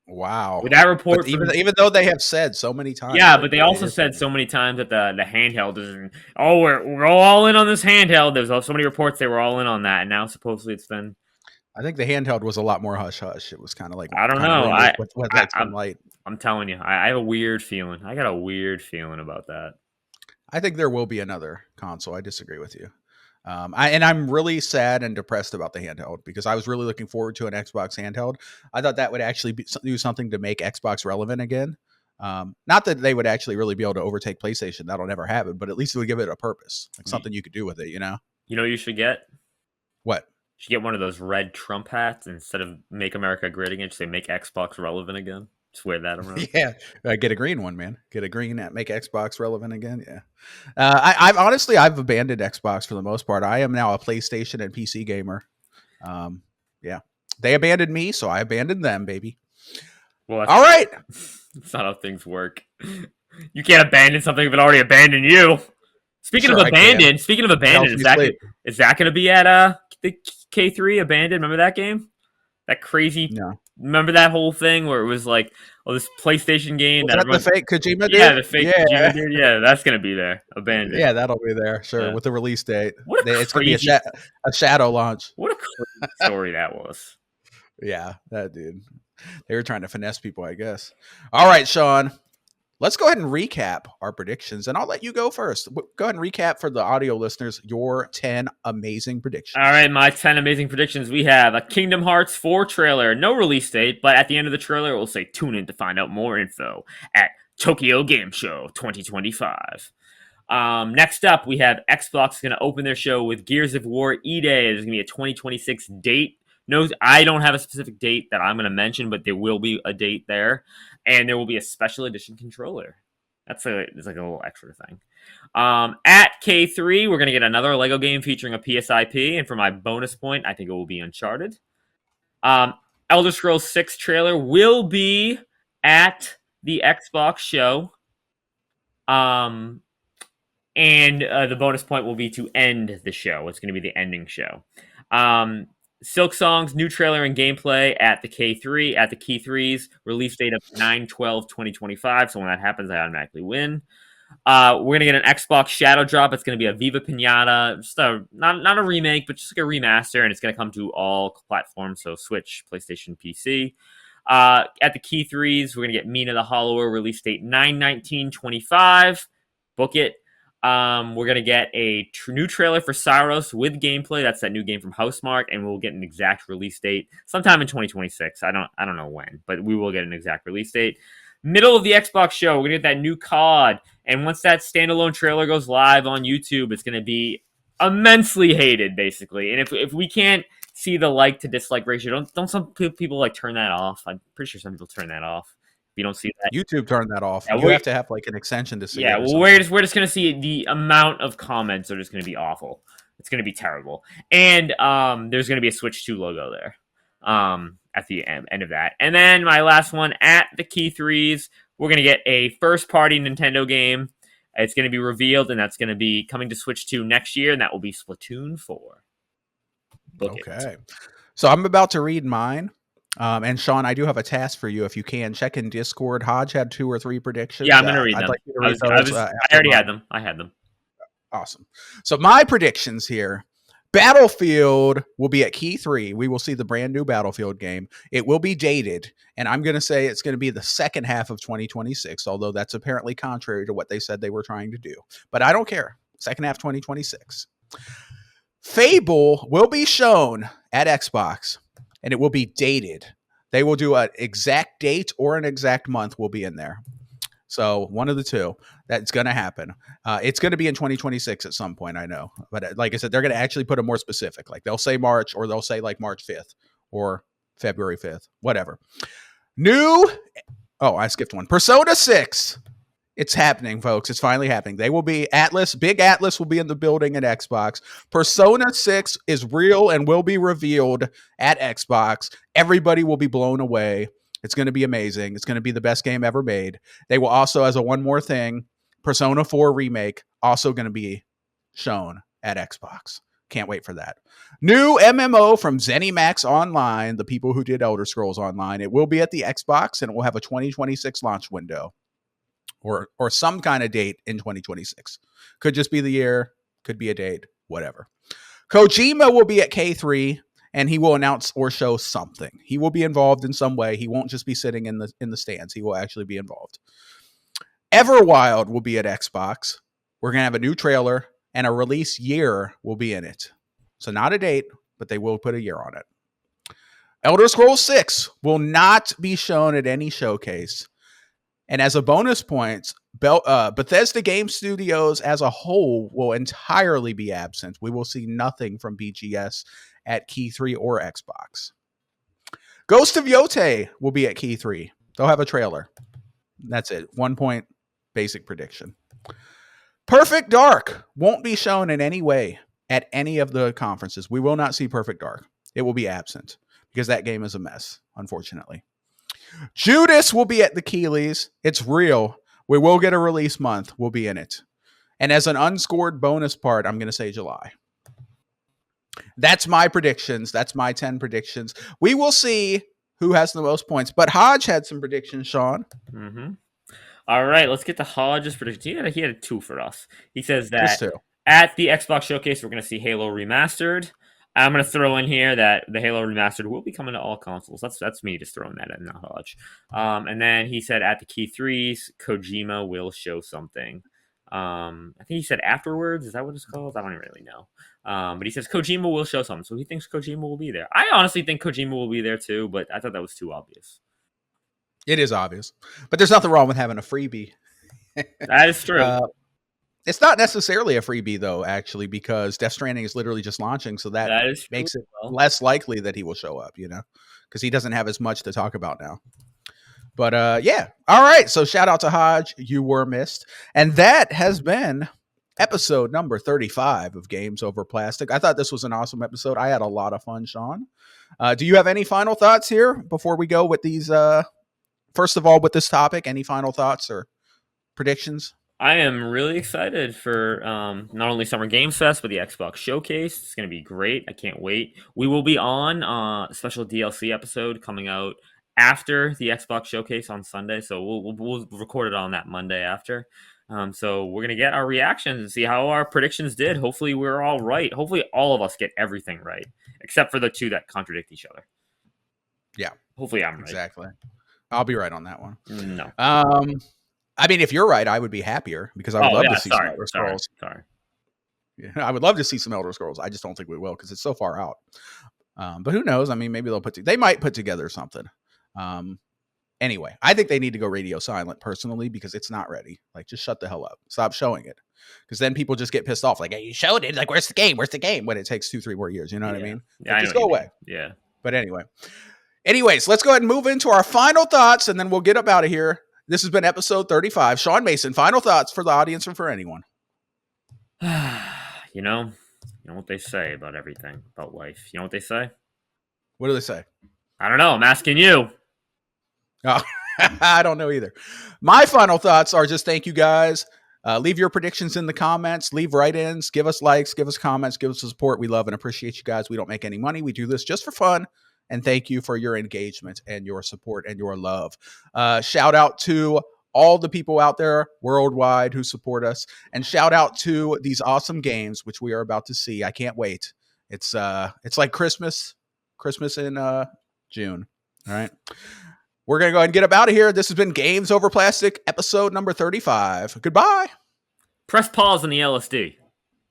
Wow. With that report, even though they have said so many times. Yeah, but they also said so many times that the handheld is. Oh, we're all in on this handheld. There's so many reports they were all in on that, and now supposedly it's been. I think the handheld was a lot more hush hush. It was kind of like I don't know. I'm telling you, I have a weird feeling. I got a weird feeling about that. I think there will be another console. I disagree with you. I'm really sad and depressed about the handheld because I was really looking forward to an Xbox handheld. I thought that would actually do something to make Xbox relevant again. Not that they would actually really be able to overtake PlayStation. That'll never happen, but at least it would give it a purpose, like something you could do with it, You know what you should get? What? You should get one of those red Trump hats instead of Make America Great Again. Just say Make Xbox Relevant Again. Just wear that around. Yeah, get a green one, man. Get a green that make Xbox relevant again. Yeah, I've abandoned Xbox for the most part. I am now a PlayStation and PC gamer. Yeah, they abandoned me, so I abandoned them, baby. Well, all right. That's not how things work. You can't abandon something if it already abandoned you. Speaking Sure, of I can. Abandoned, Helps me sleep. is that going to be at the K3 Abandoned? Remember that game? That crazy. No. Remember that whole thing where it was like, oh, this PlayStation game Was that that the everyone. fake Kojima Yeah, dude? the fake Yeah. Kojima dude. Yeah, that's going to be there. Abandoned. Yeah, that'll be there. Sure, Yeah. with the release date. What a It's going to be crazy. a shadow launch. What a crazy story that was. Yeah, that dude. They were trying to finesse people, I guess. All right, Sean. Let's go ahead and recap our predictions, and I'll let you go first. Go ahead and recap for the audio listeners your 10 amazing predictions. All right, my 10 amazing predictions. We have a Kingdom Hearts 4 trailer, no release date, but at the end of the trailer, it will say tune in to find out more info at Tokyo Game Show 2025. Next up, we have Xbox going to open their show with Gears of War E-Day. There's going to be a 2026 date. No, I don't have a specific date that I'm going to mention, but there will be a date there, and there will be a special edition controller. It's like a little extra thing. At K3, we're going to get another Lego game featuring a PSIP, and for my bonus point, I think it will be Uncharted. Elder Scrolls 6 trailer will be at the Xbox show. And the bonus point will be to end the show. It's going to be the ending show. Silk Song's new trailer and gameplay at the K3, at the Key 3's release date of 9/12/2025. So when that happens, I automatically win. We're going to get an Xbox Shadow Drop. It's going to be a Viva Pinata. Just not a remake, but just like a remaster. And it's going to come to all platforms. So Switch, PlayStation, PC. At the Key 3's, we're going to get Mina the Hollower, release date 9/19/25. Book it. We're gonna get a new trailer for Cyros with gameplay. That's that new game from Housemarque, and we'll get an exact release date sometime in 2026. I don't know when, but we will get an exact release date. Middle of the Xbox show, we're gonna get that new COD, and once that standalone trailer goes live on YouTube, it's gonna be immensely hated, basically. And if we can't see the like to dislike ratio, don't some people like turn that off? I'm pretty sure some people turn that off. If you don't see that, YouTube turned that off. Yeah, you have to have like an extension to see. Yeah, it well, we're just gonna see the amount of comments are just gonna be awful. It's gonna be terrible, and there's gonna be a Switch 2 logo there, at the end of that. And then my last one at the Key 3's, we're gonna get a first party Nintendo game. It's gonna be revealed, and that's gonna be coming to Switch 2 next year, and that will be Splatoon 4. Okay, so I'm about to read mine. And Sean, I do have a task for you. If you can, check in Discord. Hodge had 2 or 3 predictions. Yeah, I'm going to read them. Like you to read those, I already had them. I had them. Awesome. So my predictions here. Battlefield will be at Key 3. We will see the brand new Battlefield game. It will be dated, and I'm going to say it's going to be the second half of 2026, although that's apparently contrary to what they said they were trying to do. But I don't care. Second half 2026. Fable will be shown at Xbox, and it will be dated. They will do an exact date or an exact month will be in there. So one of the two, that's going to happen. It's going to be in 2026 at some point, I know. But like I said, they're going to actually put it more specific. Like they'll say March, or they'll say like March 5th or February 5th, whatever. I skipped one. Persona 6. It's happening, folks. It's finally happening. They will be Big Atlas will be in the building at Xbox. Persona 6 is real and will be revealed at Xbox. Everybody will be blown away. It's going to be amazing. It's going to be the best game ever made. They will also, as a one more thing, Persona 4 remake also going to be shown at Xbox. Can't wait for that. New MMO from ZeniMax Online, the people who did Elder Scrolls Online. It will be at the Xbox, and it will have a 2026 launch window. Or some kind of date in 2026. Could just be the year, could be a date, whatever. Kojima will be at K3, and he will announce or show something. He will be involved in some way. He won't just be sitting in the stands. He will actually be involved. Everwild will be at Xbox. We're going to have a new trailer, and a release year will be in it. So not a date, but they will put a year on it. Elder Scrolls 6 will not be shown at any showcase. And as a bonus point, Bethesda Game Studios as a whole will entirely be absent. We will see nothing from BGS at Key 3 or Xbox. Ghost of Yotei will be at Key 3. They'll have a trailer. That's it. 1 point basic prediction. Perfect Dark won't be shown in any way at any of the conferences. We will not see Perfect Dark. It will be absent because that game is a mess, unfortunately. Judas will be at the Keeleys. It's real. We will get a release month. We'll be in it. And as an unscored bonus part, I'm going to say July. That's my predictions. That's my 10 predictions. We will see who has the most points. But Hodge had some predictions, Sean. Mm-hmm. All right, let's get to Hodge's predictions. He had a 2 for us. He says Just that 2. at the Xbox Showcase, we're going to see Halo Remastered. I'm going to throw in here that the Halo Remastered will be coming to all consoles. That's me just throwing that in, not Hodge. And then he said at the Key 3s, Kojima will show something. I think he said afterwards. Is that what it's called? I don't really know. But he says Kojima will show something, so he thinks Kojima will be there. I honestly think Kojima will be there too, but I thought that was too obvious. It is obvious, but there's nothing wrong with having a freebie. That is true. It's not necessarily a freebie though, actually, because Death Stranding is literally just launching, so that is makes it less likely that he will show up, because he doesn't have as much to talk about now. But yeah, all right. So shout out to Hodge, you were missed, and that has been episode number 35 of Games Over Plastic. I thought this was an awesome episode. I had a lot of fun, Sean. Do you have any final thoughts here before we go with these? First of all, with this topic, any final thoughts or predictions? I am really excited for not only Summer Games Fest, but the Xbox Showcase. It's going to be great. I can't wait. We will be on a special DLC episode coming out after the Xbox Showcase on Sunday. So we'll record it on that Monday after. So we're going to get our reactions and see how our predictions did. Hopefully we're all right. Hopefully all of us get everything right, except for the 2 that contradict each other. Yeah. Hopefully I'm right. Exactly. I'll be right on that one. No. I mean, if you're right, I would be happier because I would love to see some Elder Scrolls. Sorry. Yeah, I would love to see some Elder Scrolls. I just don't think we will because it's so far out. But who knows? I mean, maybe they might put together something. Anyway, I think they need to go radio silent personally because it's not ready. Like, just shut the hell up. Stop showing it. Because then people just get pissed off. Like, hey, you showed it. Like, where's the game? Where's the game? When it takes 2-3 more years. You know what I mean? Yeah, just go away. Yeah. But anyways, let's go ahead and move into our final thoughts, and then we'll get up out of here. This has been episode 35. Sean Mason, final thoughts for the audience and for anyone. You know what they say about everything, about life. You know what they say? What do they say? I don't know. I'm asking you. Oh, I don't know either. My final thoughts are just thank you guys. Leave your predictions in the comments. Leave write-ins. Give us likes. Give us comments. Give us support. We love and appreciate you guys. We don't make any money. We do this just for fun. And thank you for your engagement and your support and your love. Shout out to all the people out there worldwide who support us. And shout out to these awesome games, which we are about to see. I can't wait. It's like Christmas in June. All right. We're going to go ahead and get up out of here. This has been Games Over Plastic, episode number 35. Goodbye. Press pause on the LSD.